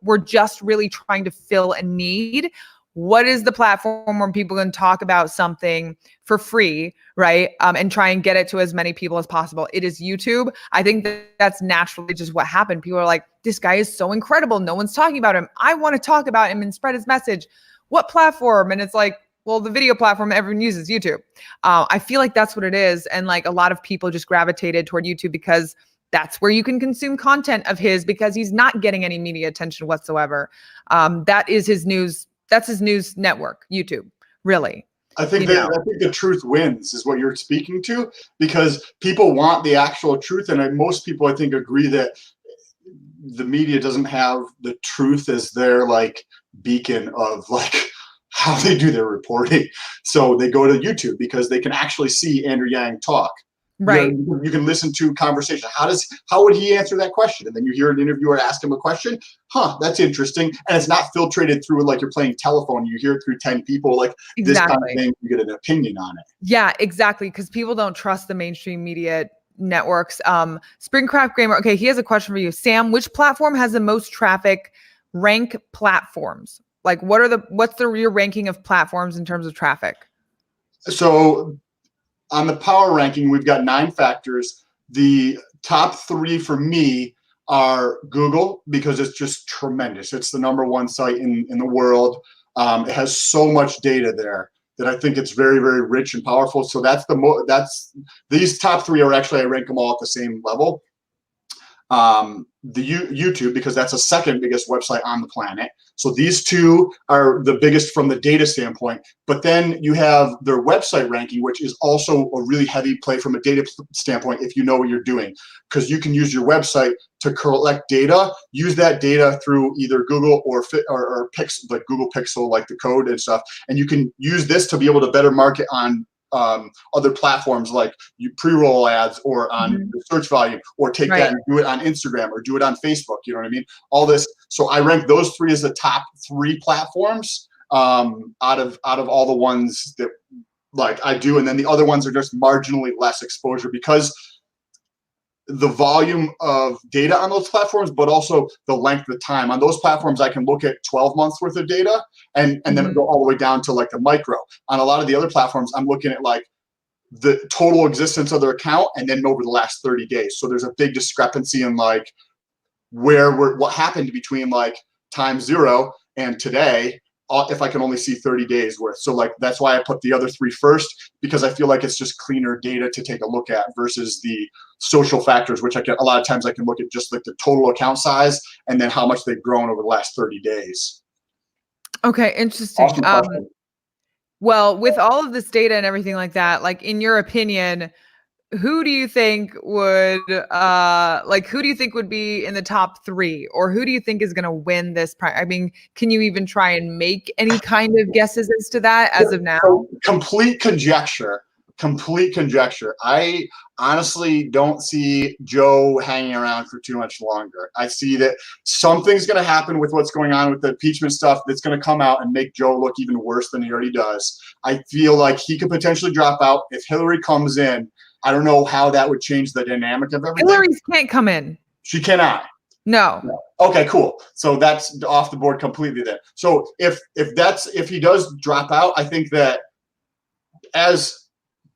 were just really trying to fill a need. What is the platform where people can talk about something for free, right? And try and get it to as many people as possible. It is YouTube. I think that's naturally just what happened. People are like, this guy is so incredible. No one's talking about him. I want to talk about him and spread his message. What platform? And it's like, well, the video platform everyone uses, YouTube. I feel like that's what it is. And like a lot of people just gravitated toward YouTube because that's where you can consume content of his because he's not getting any media attention whatsoever. That is his news. That's his news network, YouTube, really. I think the truth wins is what you're speaking to, because people want the actual truth. And most people, I think, agree that the media doesn't have the truth as their like beacon of like how they do their reporting. So they go to YouTube because they can actually see Andrew Yang talk. Right. You can listen to conversation. How would he answer that question? And then you hear an interviewer ask him a question. That's interesting. And it's not filtrated through like you're playing telephone. You hear it through 10 people, like this kind of thing. You get an opinion on it. Yeah, exactly. Because people don't trust the mainstream media networks. Springcraft Gamer. Okay, he has a question for you, Sam. Which platform has the most traffic? Rank platforms. Like, what's your ranking of platforms in terms of traffic? So on the power ranking, we've got 9 factors. The top 3 for me are Google, because it's just tremendous. It's the #1 site in the world. It has so much data there that I think it's very, very rich and powerful. So these top 3 are actually, I rank them all at the same level. The YouTube, because that's the second biggest website on the planet. So these 2 are the biggest from the data standpoint. But then you have their website ranking, which is also a really heavy play from a data standpoint if you know what you're doing, because you can use your website to collect data, use that data through either Google or Pixel, like Google Pixel, like the code and stuff, and you can use this to be able to better market on other platforms like pre-roll ads or on the search volume, or take that and do it on Instagram or do it on Facebook. You know what I mean? All this. So I rank those 3 as the top 3 platforms out of all the ones that like I do. And then the other ones are just marginally less exposure because the volume of data on those platforms, but also the length of time. On those platforms, I can look at 12 months worth of data and then go all the way down to like the micro. On a lot of the other platforms, I'm looking at like the total existence of their account and then over the last 30 days. So there's a big discrepancy in like what happened between like time 0 and today, if I can only see 30 days worth. So like, that's why I put the other 3 first, because I feel like it's just cleaner data to take a look at versus the social factors, which a lot of times I can look at just like the total account size and then how much they've grown over the last 30 days. Okay, interesting. Awesome question. Well, with all of this data and everything like that, like in your opinion, who do you think would be in the top 3, or who do you think is going to win this prize? I mean, can you even try and make any kind of guesses as to that as of now? So, complete conjecture. I honestly don't see Joe hanging around for too much longer. I see that something's going to happen with what's going on with the impeachment stuff that's going to come out and make Joe look even worse than he already does. I feel like he could potentially drop out if Hillary comes in. I don't know how that would change the dynamic of everything. Hillary can't come in. She cannot. No. Okay, cool. So that's off the board completely then. So if he does drop out, I think that as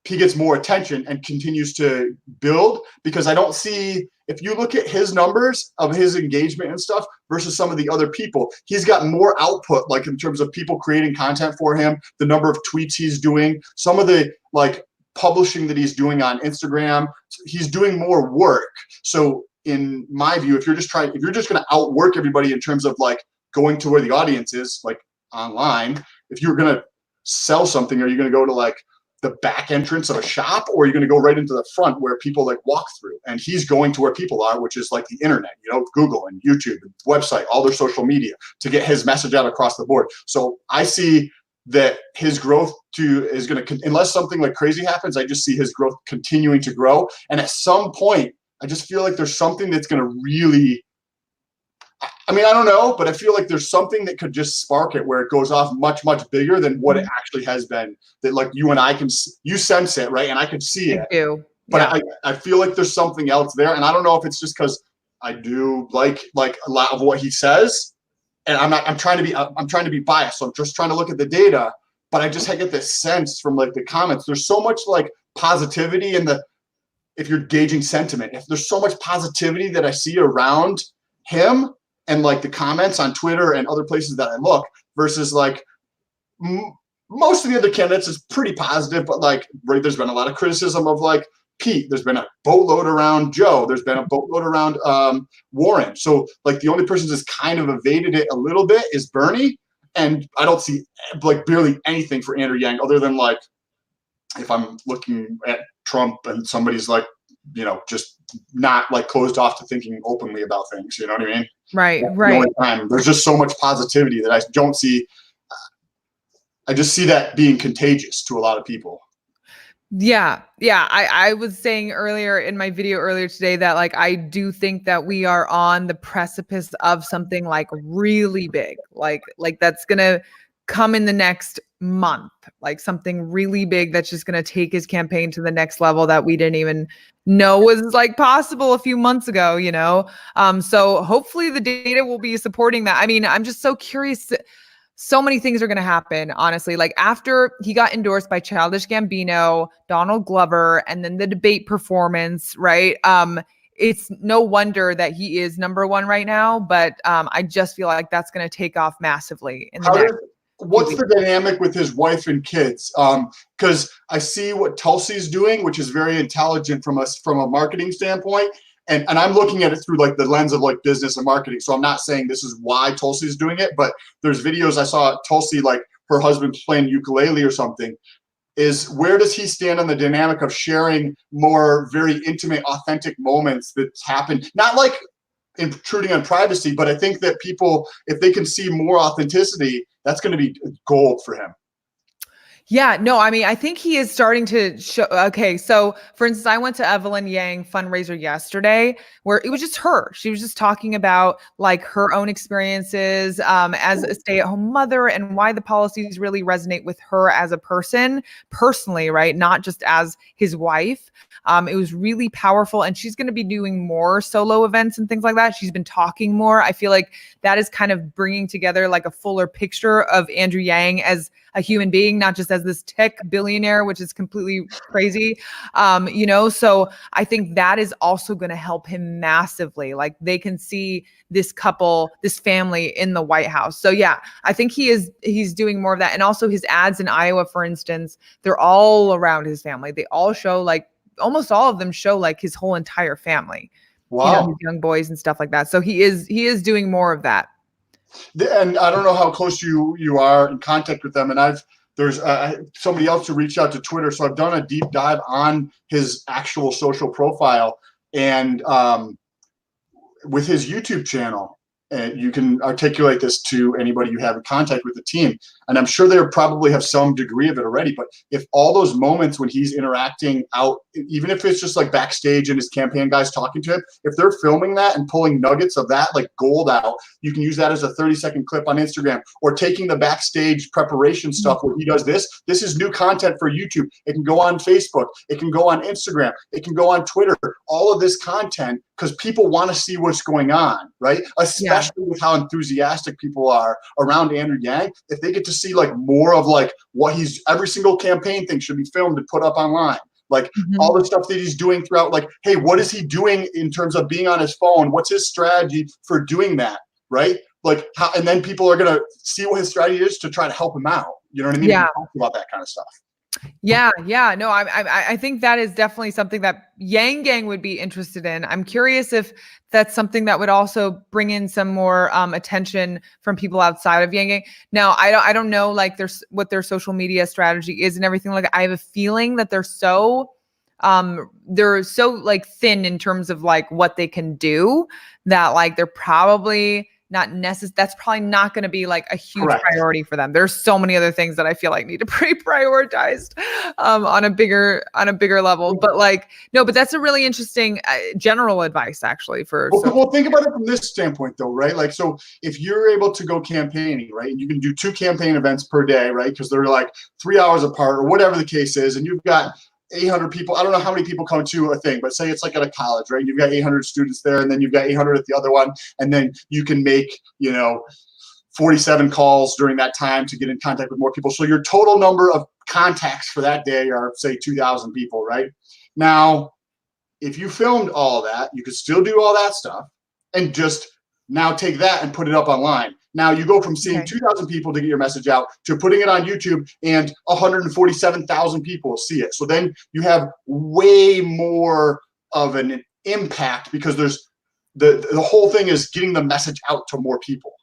he gets more attention and continues to build, because I don't see, if you look at his numbers of his engagement and stuff versus some of the other people, he's got more output, like in terms of people creating content for him, the number of tweets he's doing, some of the like publishing that he's doing on Instagram, he's doing more work. So in my view, if you're just going to outwork everybody in terms of like going to where the audience is, like online, if you're going to sell something, are you going to go to like the back entrance of a shop, or are you going to go right into the front where people like walk through? And he's going to where people are, which is like the internet, Google and YouTube and website, all their social media, to get his message out across the board. So I see that his growth is going to, unless something like crazy happens, I just see his growth continuing to grow. And at some point, I just feel like there's something that's going to really, I mean, I don't know, but I feel like there's something that could just spark it where it goes off much, much bigger than what it actually has been. That like you and I you sense it, right? And I can see it. I do. But I feel like there's something else there. And I don't know if it's just because I do like a lot of what he says. And I'm trying to be biased. So I'm just trying to look at the data, but I just get this sense from like the comments. There's so much like positivity if you're gauging sentiment, if there's so much positivity that I see around him and like the comments on Twitter and other places that I look versus like most of the other candidates is pretty positive, but like there's been a lot of criticism of like Pete. There's been a boatload around Joe. There's been a boatload around Warren. So like the only person that's kind of evaded it a little bit is Bernie. And I don't see like barely anything for Andrew Yang other than like if I'm looking at Trump and somebody's like, just not like closed off to thinking openly about things. You know what I mean? Right. There's just so much positivity that I don't see. I just see that being contagious to a lot of people. Yeah. I was saying earlier in my video earlier today that like I do think that we are on the precipice of something like really big, like that's gonna come in the next month, like something really big that's just gonna take his campaign to the next level that we didn't even know was like possible a few months ago. So hopefully the data will be supporting that. I mean, I'm just so curious. So many things are going to happen, honestly. Like after he got endorsed by Childish Gambino, Donald Glover, and then the debate performance, right? It's no wonder that he is number 1 right now, but I just feel like that's going to take off massively in the next. What's the dynamic with his wife and kids? Because I see what Tulsi's doing, which is very intelligent from a marketing standpoint. And I'm looking at it through like the lens of like business and marketing. So I'm not saying this is why Tulsi's doing it, but there's videos I saw Tulsi, like her husband's playing ukulele or something. Where does he stand on the dynamic of sharing more very intimate, authentic moments that happen? Not like intruding on privacy, but I think that people, if they can see more authenticity, that's going to be gold for him. Yeah, no, I mean, I think he is starting to show. Okay, so for instance, I went to Evelyn Yang fundraiser yesterday where it was just her. She was just talking about like her own experiences as a stay-at-home mother and why the policies really resonate with her as a person personally, right? Not just as his wife. It was really powerful, and she's going to be doing more solo events and things like that. She's been talking more. I feel like that is kind of bringing together like a fuller picture of Andrew Yang as a human being, not just says this tech billionaire, which is completely crazy. So I think that is also going to help him massively. Like they can see this couple, this family in the White House. So yeah, I think he's doing more of that. And also his ads in Iowa, for instance, they're all around his family. They all show like, almost all of them show like his whole entire family, Wow. his young boys and stuff like that. So he is doing more of that. And I don't know how close you are in contact with them. And there's somebody else who reached out to Twitter. So I've done a deep dive on his actual social profile and with his YouTube channel. And you can articulate this to anybody you have in contact with the team. And I'm sure they probably have some degree of it already. But if all those moments when he's interacting out, even if it's just like backstage and his campaign guys talking to him, if they're filming that and pulling nuggets of that, like gold out, you can use that as a 30-second clip on Instagram, or taking the backstage preparation stuff where he does this. This is new content for YouTube. It can go on Facebook. It can go on Instagram. It can go on Twitter. All of this content, because people want to see what's going on, right? Especially with how enthusiastic people are around Andrew Yang. If they get to see like more of like what every single campaign thing should be filmed and put up online. Like all the stuff that he's doing throughout, like, hey, what is he doing in terms of being on his phone? What's his strategy for doing that, right? Like, and then people are going to see what his strategy is to try to help him out. You know what I mean? Yeah. Talk about that kind of stuff. Yeah. No, I think that is definitely something that Yang Gang would be interested in. I'm curious if that's something that would also bring in some more attention from people outside of Yang Gang. Now, I don't know like what their social media strategy is and everything like that. I have a feeling that they're so like thin in terms of like what they can do that like they're probably not necessary. That's probably not going to be like a huge priority for them. There's so many other things that I feel like need to be prioritized on a bigger level. But like, no, but that's a really interesting general advice actually for. Well, think about it from this standpoint though, right? Like, so if you're able to go campaigning, right, and you can do 2 campaign events per day, right? Because they're like 3 hours apart or whatever the case is. And you've got 800 people. I don't know how many people come to a thing, but say it's like at a college, right? You've got 800 students there, and then you've got 800 at the other one, and then you can make 47 calls during that time to get in contact with more people. So your total number of contacts for that day are, say, 2,000 people, right? Now, if you filmed all that, you could still do all that stuff and just now take that and put it up online. Now you go from seeing 2,000 people to get your message out to putting it on YouTube and 147,000 people see it. So then you have way more of an impact because there's the whole thing is getting the message out to more people.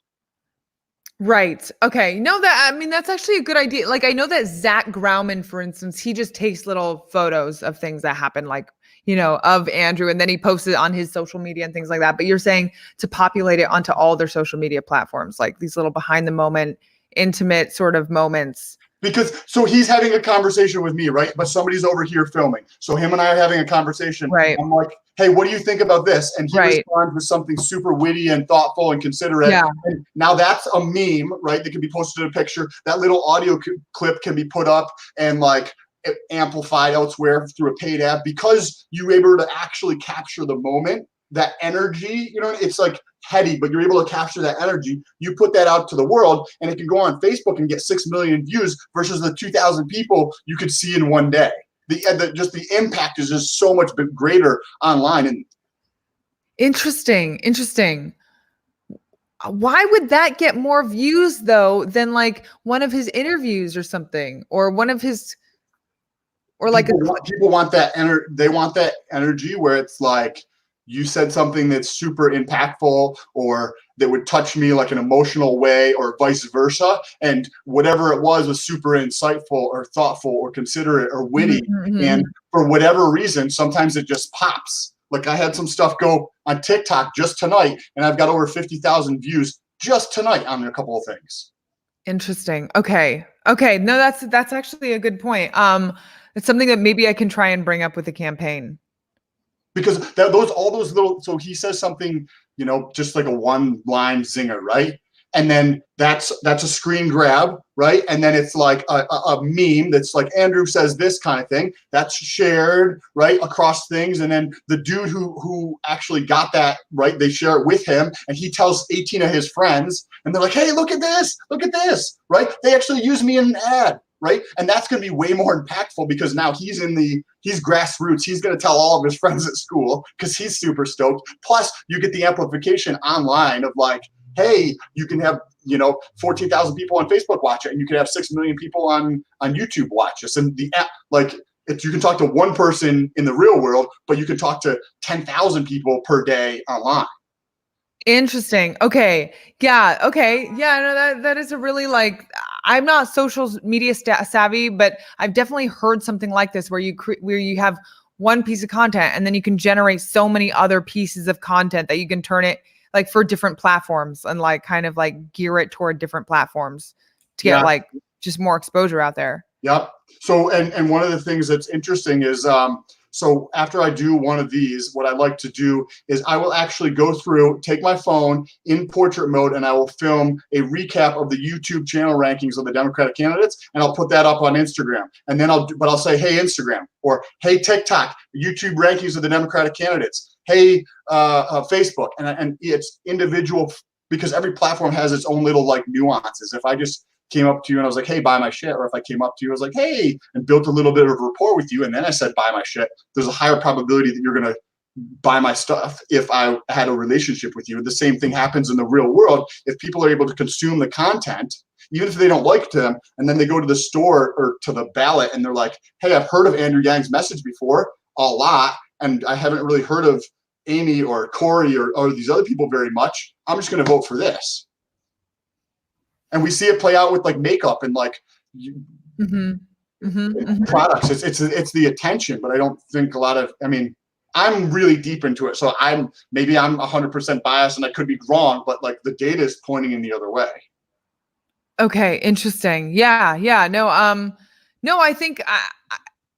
Right. Okay. No, that's actually a good idea. Like I know that Zach Grauman, for instance, he just takes little photos of things that happen, like, of Andrew, and then he posts it on his social media and things like that. But you're saying to populate it onto all their social media platforms, like these little behind the moment, intimate sort of moments. Because so he's having a conversation with me, right? But somebody's over here filming. So him and I are having a conversation. Right. I'm like, hey, what do you think about this? And he responds with something super witty and thoughtful and considerate. Yeah. And now that's a meme, right? That can be posted in a picture. That little audio clip can be put up and like amplified elsewhere through a paid ad because you were able to actually capture the moment, that energy. It's like heady, but you're able to capture that energy. You put that out to the world, and it can go on Facebook and get 6 million views versus the 2,000 people you could see in one day. The impact is just so much greater online. And interesting. Why would that get more views though than like one of his interviews or something, or one of his, or like people want that they want that energy where it's like you said something that's super impactful or that would touch me like an emotional way or vice versa. And whatever it was super insightful or thoughtful or considerate or witty. Mm-hmm. And for whatever reason, sometimes it just pops. Like I had some stuff go on TikTok just tonight, and I've got over 50,000 views just tonight on a couple of things. Interesting. Okay. No, that's actually a good point. It's something that maybe I can try and bring up with the campaign. Because all those little, so he says something, just like a one-line zinger, right? And then that's a screen grab, right? And then it's like a meme that's like Andrew says this kind of thing. That's shared, right, across things. And then the dude who actually got that, right, they share it with him, and he tells 18 of his friends, and they're like, hey, look at this, right? They actually use me in an ad. right? And that's going to be way more impactful because now he's grassroots. He's going to tell all of his friends at school because he's super stoked. Plus, you get the amplification online of like, hey, you can have 14,000 people on Facebook watch it, and you can have 6 million people on YouTube watch this. And the app, like, if you can talk to one person in the real world, but you can talk to 10,000 people per day online. Interesting. Okay. Yeah. Okay. Yeah. No, that is a really like. I'm not social media savvy, but I've definitely heard something like this where you have one piece of content and then you can generate so many other pieces of content that you can turn it like for different platforms and like kind of like gear it toward different platforms to get like just more exposure out there. Yep. So and one of the things that's interesting is so after I do one of these, what I like to do is I will actually go through, take my phone in portrait mode, and I will film a recap of the YouTube channel rankings of the Democratic candidates, and I'll put that up on Instagram. And then I'll say, hey, Instagram, or hey, TikTok, YouTube rankings of the Democratic candidates. Hey, Facebook, and it's individual because every platform has its own little like nuances. If I just came up to you and I was like, hey, buy my shit. Or if I came up to you, I was like, hey, and built a little bit of rapport with you. And then I said, buy my shit. There's a higher probability that you're going to buy my stuff if I had a relationship with you. The same thing happens in the real world. If people are able to consume the content, even if they don't like them, and then they go to the store or to the ballot and they're like, hey, I've heard of Andrew Yang's message before a lot, and I haven't really heard of Amy or Corey or these other people very much. I'm just going to vote for this. And we see it play out with like makeup and like products. It's the attention, but I don't think a lot of. I mean, I'm really deep into it, so I'm 100% biased, and I could be wrong, but like the data is pointing in the other way. Okay, interesting. Yeah, no, I think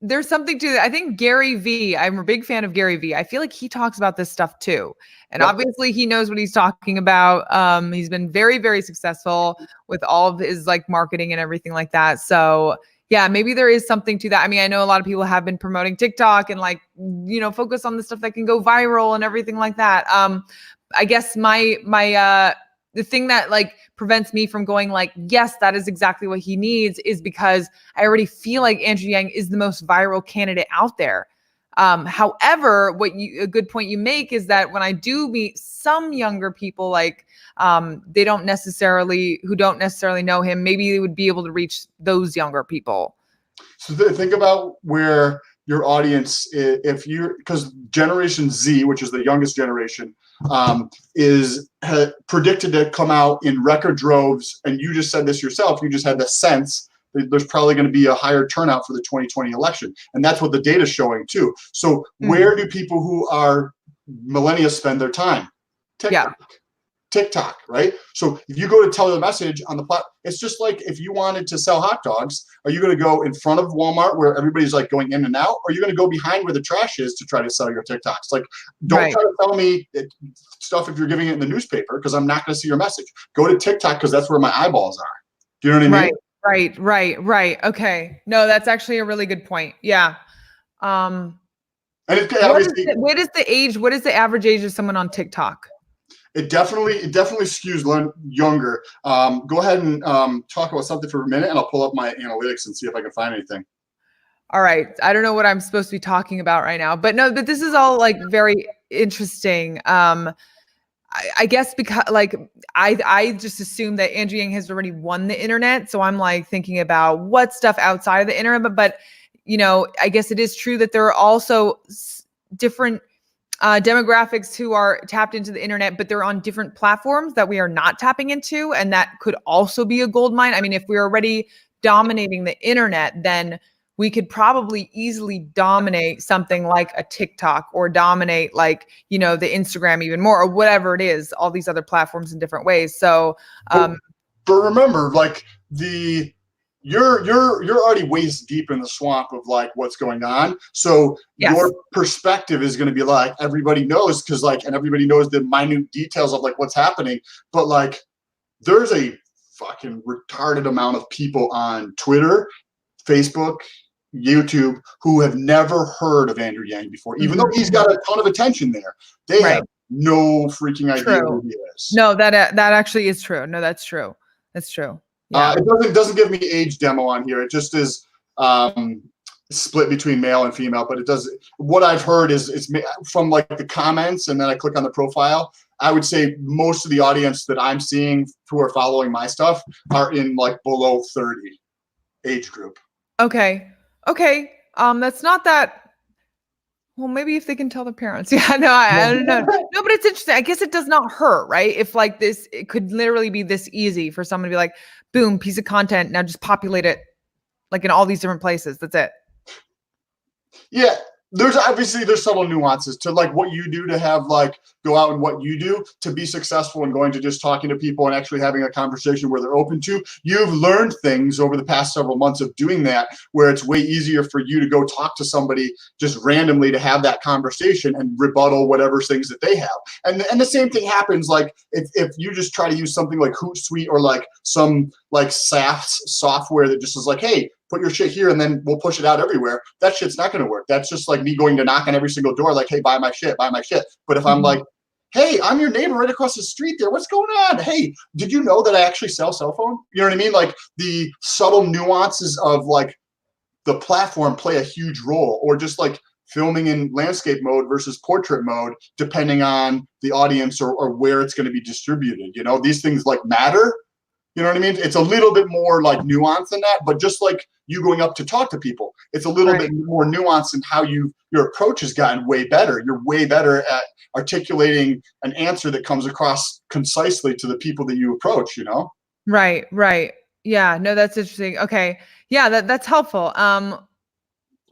there's something to that. I think Gary V, I'm a big fan of Gary V. I feel like he talks about this stuff too. And obviously he knows what he's talking about. He's been very, very successful with all of his like marketing and everything like that. So yeah, maybe there is something to that. I mean, I know a lot of people have been promoting TikTok and like, focus on the stuff that can go viral and everything like that. I guess the thing that like prevents me from going like, yes, that is exactly what he needs is because I already feel like Andrew Yang is the most viral candidate out there. However, a good point you make is that when I do meet some younger people, like who don't necessarily know him, maybe they would be able to reach those younger people. So think about where your audience, because Generation Z, which is the youngest generation, is predicted to come out in record droves. And you just said this yourself. You just had the sense that there's probably going to be a higher turnout for the 2020 election. And that's what the data is showing too. So where do people who are millennials spend their time? TikTok, right? So if you go to tell the message on the platform, it's just like if you wanted to sell hot dogs, are you going to go in front of Walmart where everybody's like going in and out, or are you going to go behind where the trash is to try to sell your TikToks? Like, don't try to tell me stuff if you're giving it in the newspaper because I'm not going to see your message. Go to TikTok because that's where my eyeballs are. Do you know what I mean? Right. Okay. No, that's actually a really good point. Yeah. And what is the average age of someone on TikTok? It definitely skews younger. Go ahead and talk about something for a minute, and I'll pull up my analytics and see if I can find anything. All right. I don't know what I'm supposed to be talking about right now, but this is all like very interesting. I guess because like I just assume that Andrew Yang has already won the internet, so I'm like thinking about what stuff outside of the internet. But I guess it is true that there are also different demographics who are tapped into the internet, but they're on different platforms that we are not tapping into. And that could also be a gold mine. I mean, if we're already dominating the internet, then we could probably easily dominate something like a TikTok or dominate like, the Instagram even more or whatever it is, all these other platforms in different ways. So, but remember, like you're already waist deep in the swamp of like what's going on. So your perspective is going to be like, everybody knows because like, and everybody knows the minute details of like what's happening. But like, there's a fucking retarded amount of people on Twitter, Facebook, YouTube who have never heard of Andrew Yang before, even though he's got a ton of attention there. They have no freaking idea who he is. No, that actually is true. No, that's true. That's true. Yeah. It doesn't give me age demo on here. It just is split between male and female. But it does. What I've heard is it's from like the comments, and then I click on the profile. I would say most of the audience that I'm seeing who are following my stuff are in like below 30 age group. Okay. Okay. That's not that. Well, maybe if they can tell the parents. Yeah, no, I don't know. No, but it's interesting. I guess it does not hurt, right? If like this, it could literally be this easy for someone to be like, boom, piece of content. Now just populate it like in all these different places. That's it. Yeah, there's subtle nuances to like what you do to have like go out and what you do to be successful and going to just talking to people and actually having a conversation where they're open to. You've learned things over the past several months of doing that where it's way easier for you to go talk to somebody just randomly to have that conversation and rebuttal whatever things that they have. And the same thing happens like if you just try to use something like Hootsuite or like some like SaaS software that just is like, hey, put your shit here and then we'll push it out everywhere. That shit's not going to work. That's just like me going to knock on every single door like, hey, buy my shit, buy my shit. But if I'm like, hey, I'm your neighbor right across the street there. What's going on? Hey, did you know that I actually sell cell phone? You know what I mean? Like the subtle nuances of like the platform play a huge role, or just like filming in landscape mode versus portrait mode, depending on the audience or where it's going to be distributed. You know, these things like matter. You know what I mean? It's a little bit more like nuanced than that, but just like you going up to talk to people, it's a little bit more nuanced in how your approach has gotten way better. You're way better at articulating an answer that comes across concisely to the people that you approach, you know? Right, right. Yeah, no, that's interesting. Okay. Yeah, that's helpful.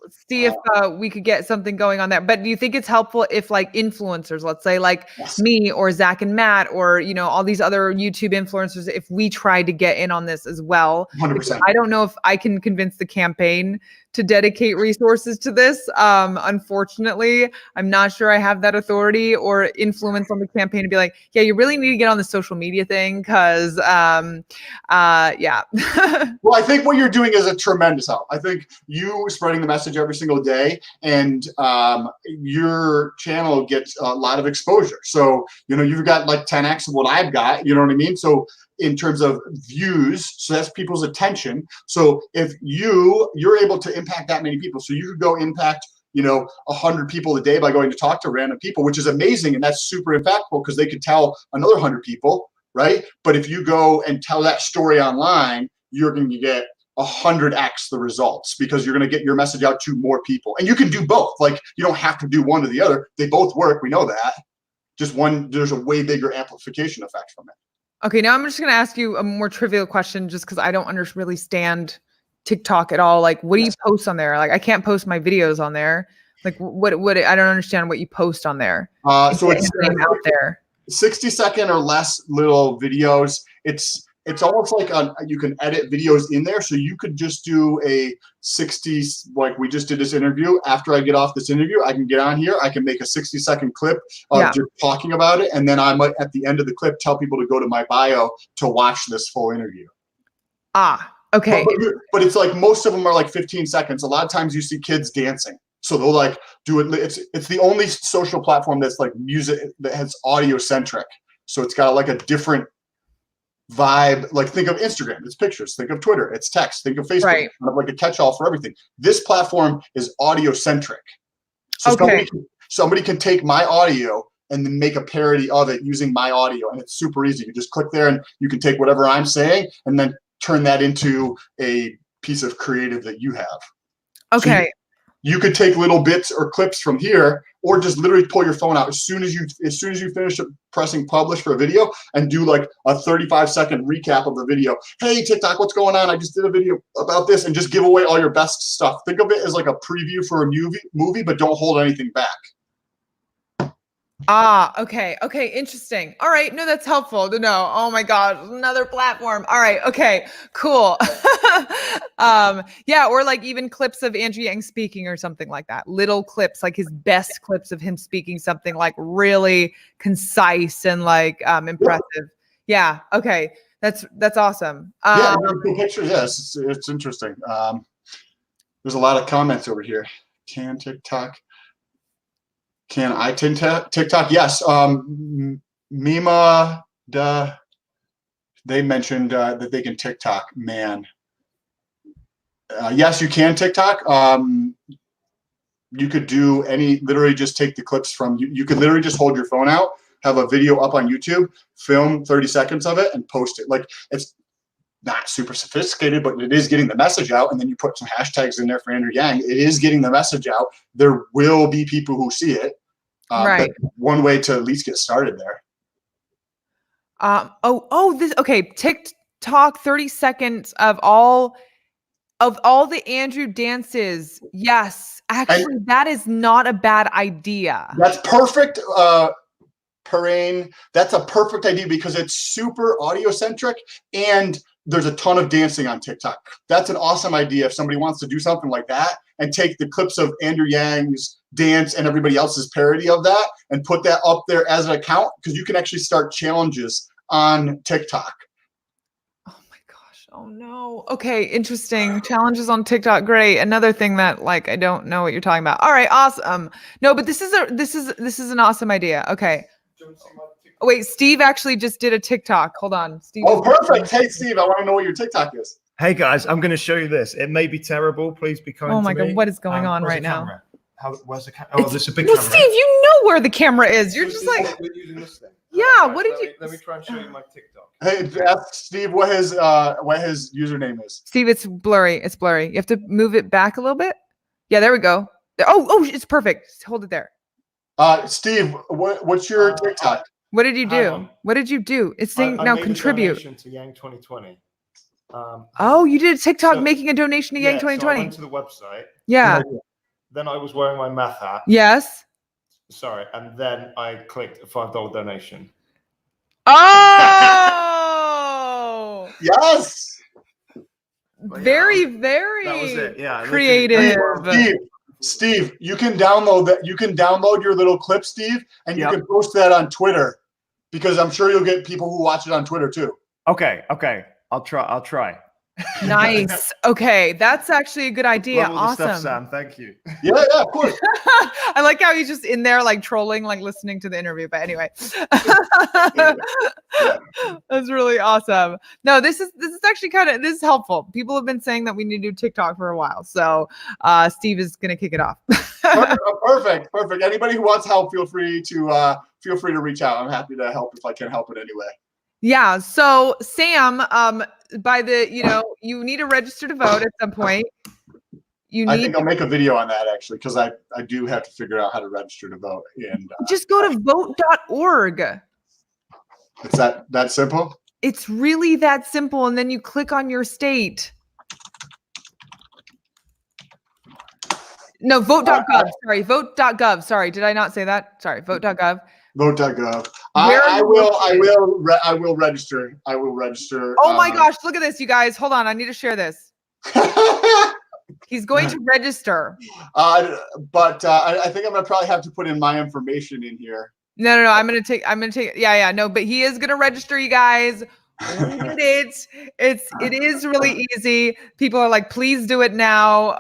Let's see if we could get something going on there. But do you think it's helpful if like influencers, let's say like Yes. me or Zach and Matt or, you know, all these other YouTube influencers, if we try to get in on this as well? 100%. I don't know if I can convince the campaign to dedicate resources to this. Unfortunately, I'm not sure I have that authority or influence on the campaign to be like, yeah, you really need to get on the social media thing because, yeah. Well, I think what you're doing is a tremendous help. I think you spreading the message every single day and your channel gets a lot of exposure. So, you know, you've got like 10x of what I've got, you know what I mean? So in terms of views, so that's people's attention. So if you're able to impact that many people, so you could go impact, you know, 100 people a day by going to talk to random people, which is amazing. And that's super impactful because they could tell another 100 people, right? But if you go and tell that story online, you're going to get 100x the results because you're going to get your message out to more people. And you can do both. Like you don't have to do one or the other. They both work. We know that. Just one, there's a way bigger amplification effect from it. Okay, now I'm just going to ask you a more trivial question just because I don't really stand TikTok at all. Like, what do you post on there? Like, I can't post my videos on there. Like, what I don't understand what you post on there. So it's out there. 60-second or less little videos. It's almost like you can edit videos in there. So you could just do a 60, like we just did this interview. After I get off this interview, I can get on here. I can make a 60-second clip of just talking about it. And then I might, at the end of the clip, tell people to go to my bio to watch this full interview. Ah, okay. But it's like most of them are like 15 seconds. A lot of times you see kids dancing. So they'll like do it. It's the only social platform that's like music that has audio centric. So it's got like a different vibe. Like think of Instagram, it's pictures. Think of Twitter, it's text. Think of Facebook, kind of like a catch-all for everything. This platform is audio centric. So somebody can take my audio and then make a parody of it using my audio, and it's super easy. You just click there and you can take whatever I'm saying and then turn that into a piece of creative that you have. Okay. So you could take little bits or clips from here, or just literally pull your phone out as soon as you finish pressing publish for a video and do like a 35-second recap of the video. Hey, TikTok, what's going on? I just did a video about this, and just give away all your best stuff. Think of it as like a preview for a movie, but don't hold anything back. Ah, okay. Okay. Interesting. All right. No, that's helpful to know. Oh my God. Another platform. All right. Okay, cool. Yeah. Or like even clips of Andrew Yang speaking or something like that. Little clips, like his best clips of him speaking something like really concise and like impressive. Yeah. Okay. That's awesome. Yeah. Cool pictures. Yes. It's interesting. There's a lot of comments over here. Can TikTok? Can I TikTok? Yes. Mima da They mentioned that they can TikTok. Man, yes, you can TikTok. You could do literally just take the clips from you. You could literally just hold your phone out, have a video up on YouTube, film 30 seconds of it, and post it. Like, it's not super sophisticated, but it is getting the message out. And then you put some hashtags in there for Andrew Yang. It is getting the message out. There will be people who see it. Right. One way to at least get started there. TikTok 30 seconds of all the Andrew dances. Yes. Actually, that is not a bad idea. That's perfect. Parain, that's a perfect idea because it's super audio centric and there's a ton of dancing on TikTok. That's an awesome idea if somebody wants to do something like that and take the clips of Andrew Yang's dance and everybody else's parody of that and put that up there as an account, because you can actually start challenges on TikTok. Oh my gosh. Oh no. Okay, interesting. Challenges on TikTok. Great. Another thing that like I don't know what you're talking about. All right, awesome. No, but this is an awesome idea. Okay. Oh, wait, Steve actually just did a TikTok. Hold on. Steve. Oh, perfect. Hey, Steve, I want to know what your TikTok is. Hey, guys, I'm going to show you this. It may be terrible. Please be kind to me. Oh, my God. What is going on right now? Where's the camera? Oh, there's a big camera. Steve, you know where the camera is. You're just like... We're using this thing. Yeah, what did you... Let me try and show you my TikTok. Hey, ask Steve what his username is. Steve, it's blurry. It's blurry. You have to move it back a little bit. Yeah, there we go. Oh, it's perfect. Hold it there. Steve, what's your TikTok? What did you do? What did you do? It's saying now contribute. I made a donation to Yang 2020. You did a TikTok making a donation to Yang 2020. So I went to the website. Yeah. Then I was wearing my math hat. Yes. Sorry. And then I clicked a $5 donation. Oh! Yes. Very, very that was it. Yeah, creative. Steve, you can download that. You can download your little clip, Steve, and you can post that on Twitter, because I'm sure you'll get people who watch it on Twitter too. Okay. I'll try. Nice. Okay, that's actually a good idea. Love all the stuff, Sam. Thank you. Yeah, of course. I like how he's just in there like trolling, like listening to the interview. But anyway, that's really awesome. No, this is actually this is helpful. People have been saying that we need to do TikTok for a while, so Steve is gonna kick it off. Perfect. Anybody who wants help, feel free to reach out. I'm happy to help if I can help in any way. Yeah. So Sam, you need to register to vote at some point. I think I'll make a video on that actually, because I do have to figure out how to register to vote. And just go to vote.org. It's that simple? It's really that simple. And then you click on your state. No, vote.gov. Sorry, vote.gov. Sorry, did I not say that? Sorry, vote.gov. Vote.gov. I will register. Oh my gosh, look at this, you guys. Hold on, I need to share this. He's going to register. But I think I'm gonna probably have to put in my information in here. No. I'm gonna take. Yeah. No, but he is gonna register, you guys. Read it. It is really easy. People are like, please do it now.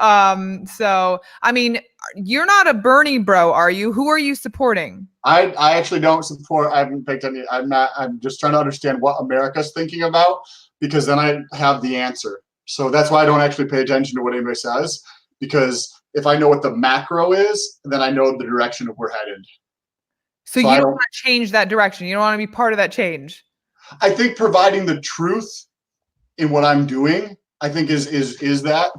So I mean, you're not a Bernie bro, are you? Who are you supporting? I actually don't support. I haven't picked any. I'm just trying to understand what America's thinking about, because then I have the answer. So that's why I don't actually pay attention to what anybody says, because if I know what the macro is, then I know the direction of we're headed. So you don't want to change that direction. You don't want to be part of that change. I think providing the truth in what I'm doing, I think is that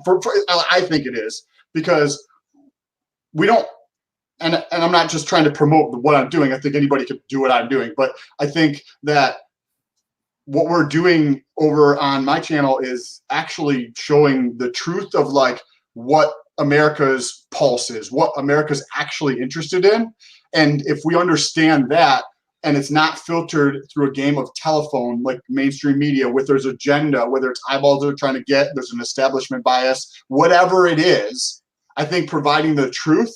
I think it is, because we don't, and I'm not just trying to promote what I'm doing. I think anybody could do what I'm doing, but I think that what we're doing over on my channel is actually showing the truth of like what America's pulse is, what America's actually interested in. And if we understand that, and it's not filtered through a game of telephone like mainstream media with there's agenda, whether it's eyeballs they're trying to get, there's an establishment bias, whatever it is, I think providing the truth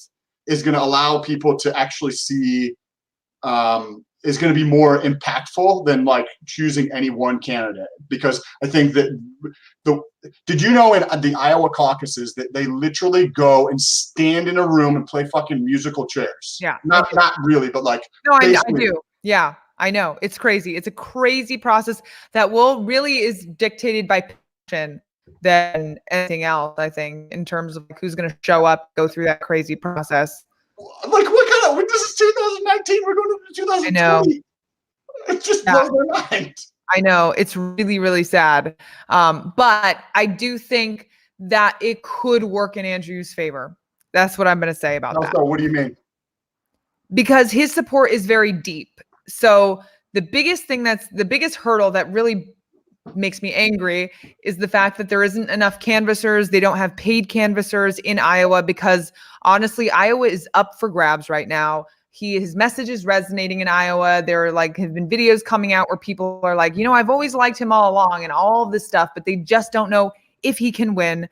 is going to allow people to actually see, is going to be more impactful than like choosing any one candidate. Because I think that did you know in the Iowa caucuses that they literally go and stand in a room and play fucking musical chairs? Yeah. Not really, but like. No, I do. Yeah. I know. It's crazy. It's a crazy process that really is dictated by passion than anything else, I think, in terms of like who's going to show up, go through that crazy process. Like what kind of? This is 2019. We're going to I know. 2020. It just blows my mind. I know. It's really, really sad. But I do think that it could work in Andrew's favor. That's what I'm going to say about that. So what do you mean? Because his support is very deep. So the biggest hurdle that really makes me angry is the fact that there isn't enough canvassers. They don't have paid canvassers in Iowa because honestly, Iowa is up for grabs right now. His message is resonating in Iowa. There have been videos coming out where people are like, I've always liked him all along and all of this stuff, but they just don't know if he can win.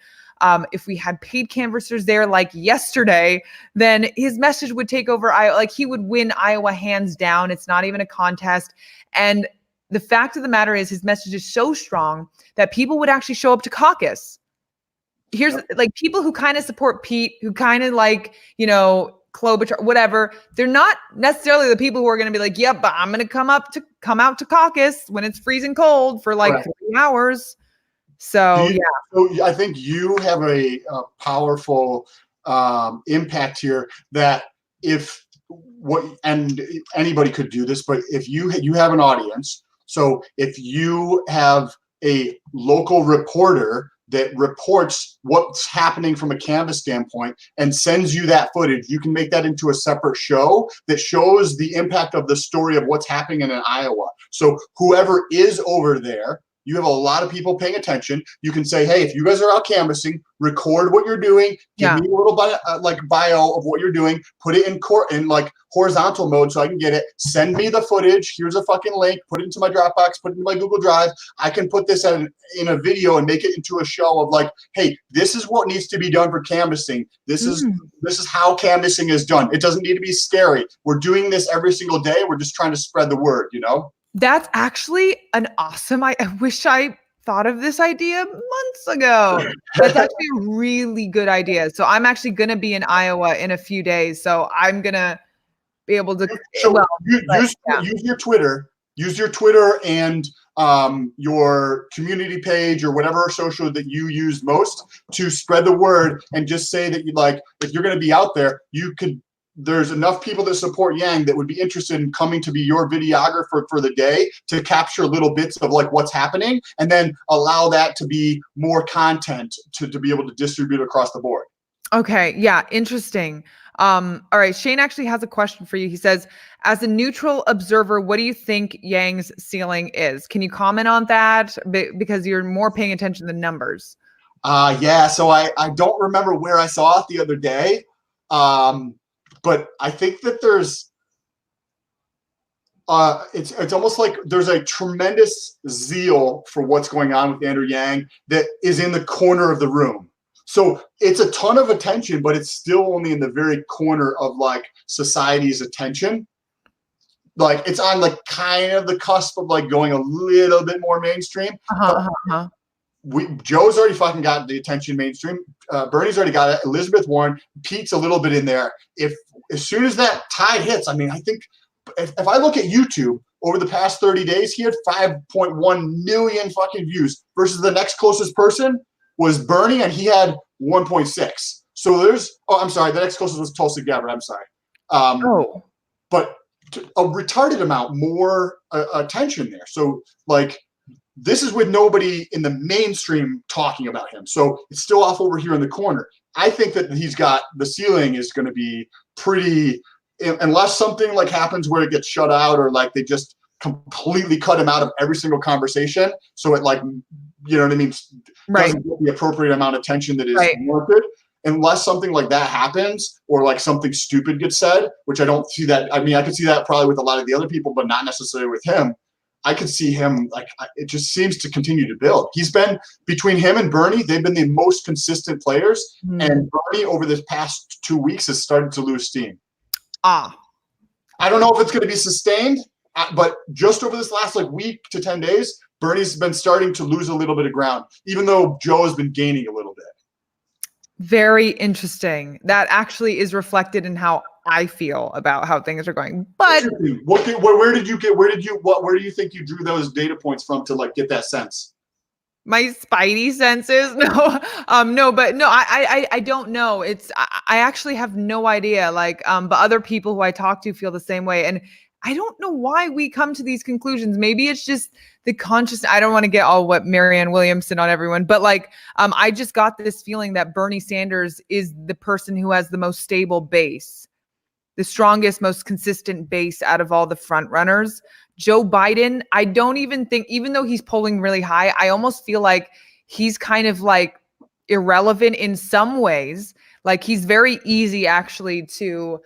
If we had paid canvassers there like yesterday, then his message would take over Iowa. Like he would win Iowa hands down. It's not even a contest. And the fact of the matter is his message is so strong that people would actually show up to caucus. Here's like people who kind of support Pete, who kind of like, Klobuchar, whatever. They're not necessarily the people who are going to be like, yep, but I'm going to come out to caucus when it's freezing cold for like 3 hours. So, So I think you have a powerful impact here that and anybody could do this, but if you have an audience, so if you have a local reporter that reports what's happening from a canvas standpoint and sends you that footage, you can make that into a separate show that shows the impact of the story of what's happening in Iowa. So whoever is over there, you have a lot of people paying attention. You can say, hey, if you guys are out canvassing, record what you're doing. Give me a little bio of what you're doing. Put it in like horizontal mode so I can get it. Send me the footage. Here's a fucking link. Put it into my Dropbox. Put it into my Google Drive. I can put this in a video and make it into a show of like, hey, this is what needs to be done for canvassing. This is how canvassing is done. It doesn't need to be scary. We're doing this every single day. We're just trying to spread the word, That's actually an awesome. I wish I thought of this idea months ago. That's actually a really good idea. So I'm actually going to be in Iowa in a few days. So I'm going to be able to. Use your Twitter. Use your Twitter and your community page or whatever social that you use most to spread the word, and just say that if you're going to be out there, there's enough people that support Yang that would be interested in coming to be your videographer for the day to capture little bits of like what's happening, and then allow that to be more content to be able to distribute across the board. Okay. Yeah. Interesting. All right. Shane actually has a question for you. He says, as a neutral observer, what do you think Yang's ceiling is? Can you comment on that? Because you're more paying attention to the numbers. So I don't remember where I saw it the other day. But I think that there's, it's almost like there's a tremendous zeal for what's going on with Andrew Yang that is in the corner of the room. So it's a ton of attention, but it's still only in the very corner of like society's attention. Like it's on like kind of the cusp of like going a little bit more mainstream. Joe's already fucking got the attention mainstream. Bernie's already got it. Elizabeth Warren, Pete's a little bit in there. As soon as that tide hits, I mean, I think if I look at YouTube over the past 30 days, he had 5.1 million fucking views versus the next closest person was Bernie, and he had 1.6. So the next closest was Tulsi Gabbard. I'm sorry. But a retarded amount more attention there. So like, this is with nobody in the mainstream talking about him. So it's still off over here in the corner. I think that the ceiling is going to be pretty, unless something like happens where it gets shut out or like they just completely cut him out of every single conversation. So it like, you know what I mean? Doesn't get the appropriate amount of attention that is warranted. Unless something like that happens or like something stupid gets said, which I don't see that. I mean, I could see that probably with a lot of the other people, but not necessarily with him. I could see him, like, it just seems to continue to build. He's been, between him and Bernie, they've been the most consistent players. And Bernie, over the past 2 weeks, has started to lose steam. I don't know if it's going to be sustained, but just over this last like week to 10 days, Bernie's been starting to lose a little bit of ground, even though Joe has been gaining a little bit. Very interesting. That actually is reflected in how I feel about how things are going. But where do you think you drew those data points from to like get that sense? my spidey senses. No, I don't know. I actually have no idea. Like, but other people who I talk to feel the same way. And I don't know why we come to these conclusions. Maybe it's just the conscious. I don't want to get all what Marianne Williamson on everyone, but like, I just got this feeling that Bernie Sanders is the person who has the most stable base, the strongest, most consistent base out of all the front runners. Joe Biden, I don't even think, even though he's polling really high, I almost feel like he's kind of like irrelevant in some ways. Like he's very easy actually to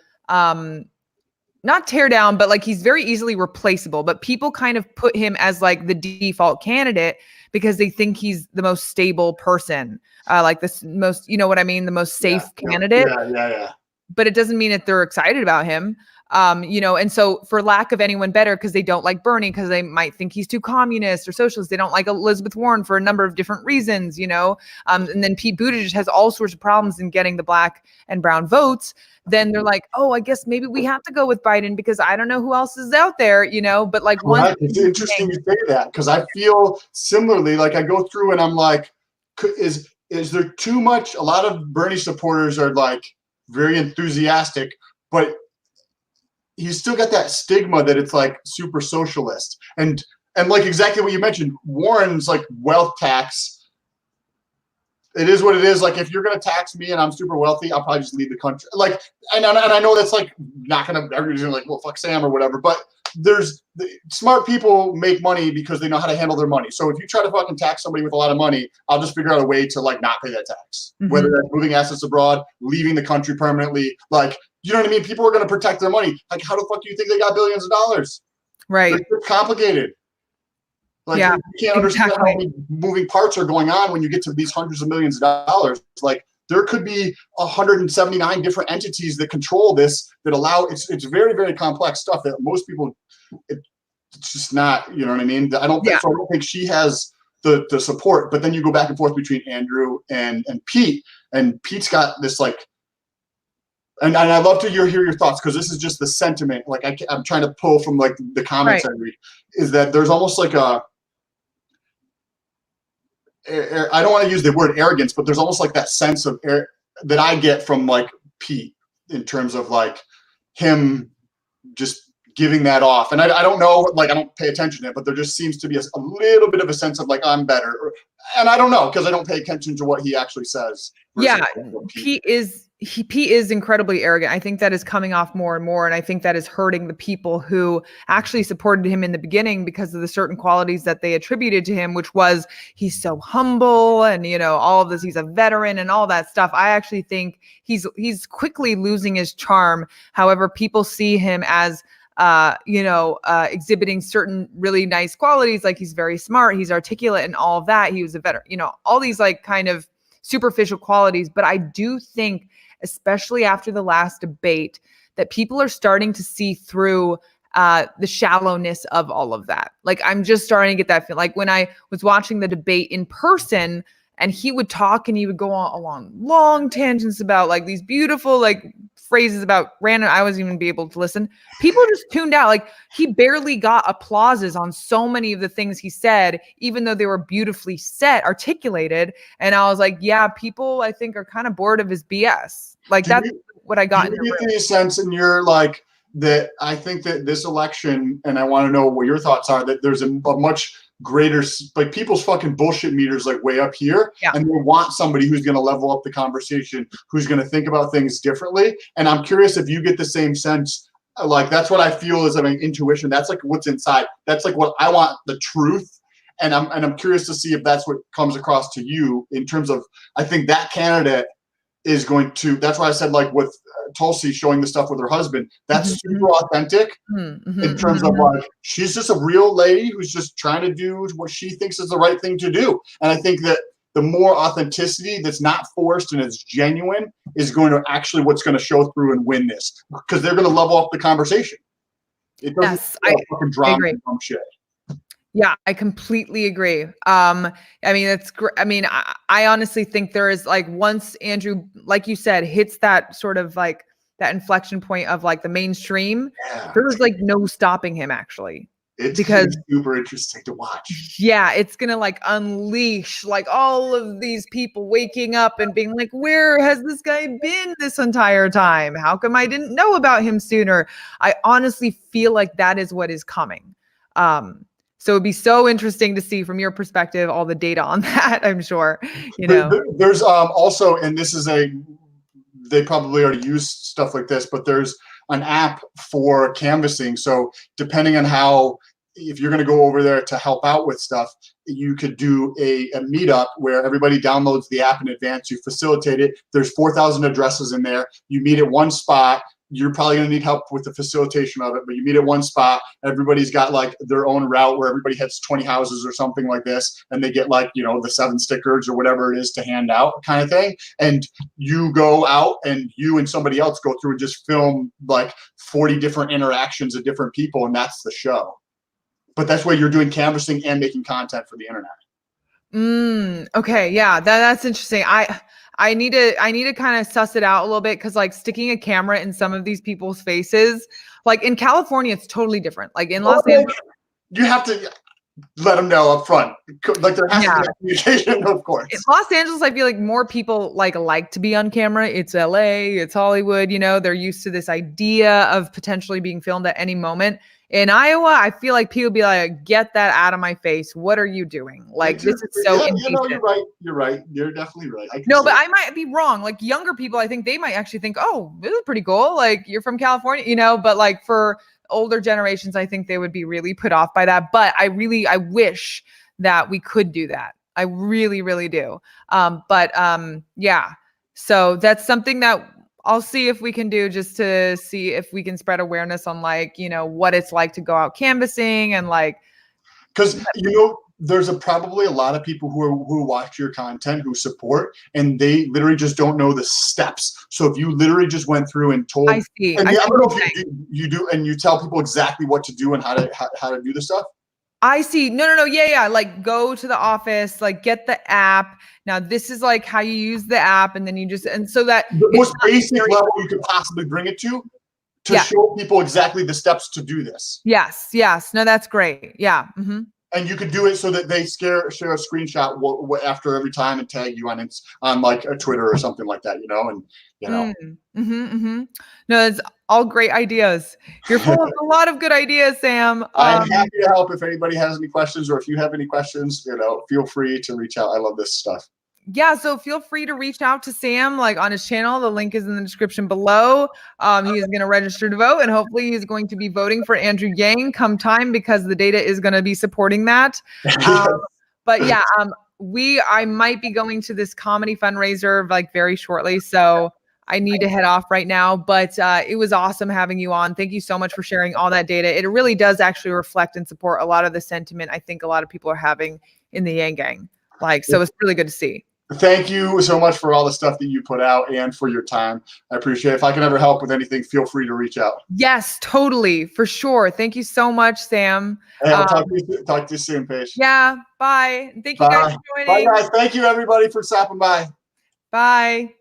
not tear down, but like he's very easily replaceable. But people kind of put him as like the default candidate because they think he's the most stable person, like this most, you know what I mean, the most safe candidate. Yeah. But it doesn't mean that they're excited about him. And so for lack of anyone better, because they don't like Bernie, because they might think he's too communist or socialist, they don't like Elizabeth Warren for a number of different reasons, and then Pete Buttigieg has all sorts of problems in getting the black and brown votes. Then they're like, oh, I guess maybe we have to go with Biden because I don't know who else is out there, but like right. It's interesting you say that because I feel similarly. Like I go through and I'm like, is there too much? A lot of Bernie supporters are like very enthusiastic, but he's still got that stigma that it's like super socialist and like exactly what you mentioned. Warren's like wealth tax. It is what it is. Like if you're gonna tax me and I'm super wealthy, I'll probably just leave the country. Like, and I know that's like not gonna everybody's gonna like, well, fuck Sam or whatever. But there's smart people make money because they know how to handle their money. So if you try to fucking tax somebody with a lot of money, I'll just figure out a way to like not pay that tax. Mm-hmm. Whether that's moving assets abroad, leaving the country permanently, like. You know what I mean? People are going to protect their money. Like, how the fuck do you think they got billions of dollars? Right. It's complicated. Like, you can't understand how many moving parts are going on when you get to these hundreds of millions of dollars. Like, there could be 179 different entities that control this that allow. It's very, very complex stuff that most people. It's just not. You know what I mean? I don't think so. I don't think she has the support. But then you go back and forth between Andrew and Pete, and Pete's got this like. And I'd love to hear your thoughts because this is just the sentiment. Like I'm trying to pull from like the comments I read, is that there's almost like I don't want to use the word arrogance, but there's almost like that sense of that I get from like Pete in terms of like him just giving that off. And I don't know, like I don't pay attention to it, but there just seems to be a little bit of a sense of like I'm better. And I don't know because I don't pay attention to what he actually says. Yeah, Pete is incredibly arrogant. I think that is coming off more and more. And I think that is hurting the people who actually supported him in the beginning because of the certain qualities that they attributed to him, which was he's so humble and, all of this, he's a veteran and all that stuff. I actually think he's quickly losing his charm. However, people see him as exhibiting certain really nice qualities. Like he's very smart, he's articulate and all of that. He was a veteran, all these like kind of superficial qualities. But I do think, especially after the last debate, that people are starting to see through the shallowness of all of that. Like I'm just starting to get that feel. Like when I was watching the debate in person and he would talk and he would go on along long tangents about like these beautiful like phrases about random, I wasn't even be able to listen. People just tuned out. Like he barely got applauses on so many of the things he said, even though they were beautifully articulated. And I was like, yeah, people I think are kind of bored of his BS. Like that's what I got. Do you get any sense in your like that I think that this election, and I want to know what your thoughts are, that there's a much greater, like people's fucking bullshit meters like way up here, and they want somebody who's going to level up the conversation, who's going to think about things differently. And I'm curious if you get the same sense. Like that's what I feel is intuition. That's like what's inside. That's like what I want, the truth. And I'm curious to see if that's what comes across to you in terms of, I think that candidate is going to, that's why I said like with Tulsi showing the stuff with her husband, that's super authentic in terms of like, she's just a real lady who's just trying to do what she thinks is the right thing to do. And I think that the more authenticity that's not forced and it's genuine is going to actually what's going to show through and win this, because they're going to level up the conversation. It doesn't fucking drama and dumb shit. Yeah, I completely agree. That's great. I honestly think there is like once Andrew, like you said, hits that sort of like inflection point of like the mainstream, Yeah. there's like no stopping him actually. It's Because super interesting to watch. yeah, it's gonna like unleash like all of these people waking up and being like, where has this guy been this entire time? How come I didn't know about him sooner? I honestly feel like that is what is coming. So it'd be so interesting to see from your perspective all the data on that, I'm sure. There's also, and this is they probably already use stuff like this, but there's an app for canvassing. So depending on if you're going to go over there to help out with stuff, you could do a meetup where everybody downloads the app in advance. You facilitate it. There's 4,000 addresses in there. You meet at one spot. You're probably going to need help with the facilitation of it, but you meet at one spot. Everybody's got like their own route where everybody hits 20 houses or something like this, and they get like, the 7 stickers or whatever it is to hand out kind of thing. And you go out and you and somebody else go through and just film like 40 different interactions of different people, and that's the show. But that's where you're doing canvassing and making content for the internet. Okay. Yeah. That's interesting. I need to kind of suss it out a little bit. Cause like sticking a camera in some of these people's faces, like in California, it's totally different. Like in Los Angeles, you have to let them know up front. Like there has to be communication, of course. In Los Angeles, I feel like more people like to be on camera. It's LA, it's Hollywood, they're used to this idea of potentially being filmed at any moment. In Iowa, I feel like people be like, get that out of my face. What are you doing? Like, this is so indecent. You're right. You're definitely right. No, but I might be wrong. Like younger people, I think they might actually think, oh, this is pretty cool. Like you're from California, but like for older generations, I think they would be really put off by that. But I wish that we could do that. I really, really do. Yeah. So that's something that I'll see if we can do just to see if we can spread awareness on like, what it's like to go out canvassing and like. Because, there's probably a lot of people who watch your content, who support, and they literally just don't know the steps. So if you literally just went through and told, I see. And I don't know if you do, and you tell people exactly what to do and how to do the stuff. I see. No. Yeah. Like go to the office, like get the app. Now this is like how you use the app. And then and so that the most basic level you could possibly bring it to show people exactly the steps to do this. Yes. No, that's great. Yeah. Mm-hmm. And you could do it so that they share a screenshot after every time and tag you on like a Twitter or something like that, No, it's all great ideas. You're full of a lot of good ideas, Sam. I'm happy to help if anybody has any questions, or if you have any questions, feel free to reach out. I love this stuff. Yeah, so feel free to reach out to Sam, like on his channel. The link is in the description below. He is going to register to vote, and hopefully he's going to be voting for Andrew Yang come time, because the data is going to be supporting that. But yeah, I might be going to this comedy fundraiser like very shortly, so I need to head off right now. But it was awesome having you on. Thank you so much for sharing all that data. It really does actually reflect and support a lot of the sentiment I think a lot of people are having in the Yang Gang. So it's really good to see. Thank you so much for all the stuff that you put out and for your time. I appreciate it. If I can ever help with anything, feel free to reach out. Yes, totally. For sure. Thank you so much, Sam. Hey, I'll talk to you soon, Paige. Yeah. Bye. Thank you guys for joining. Bye, guys. Thank you, everybody, for stopping by. Bye.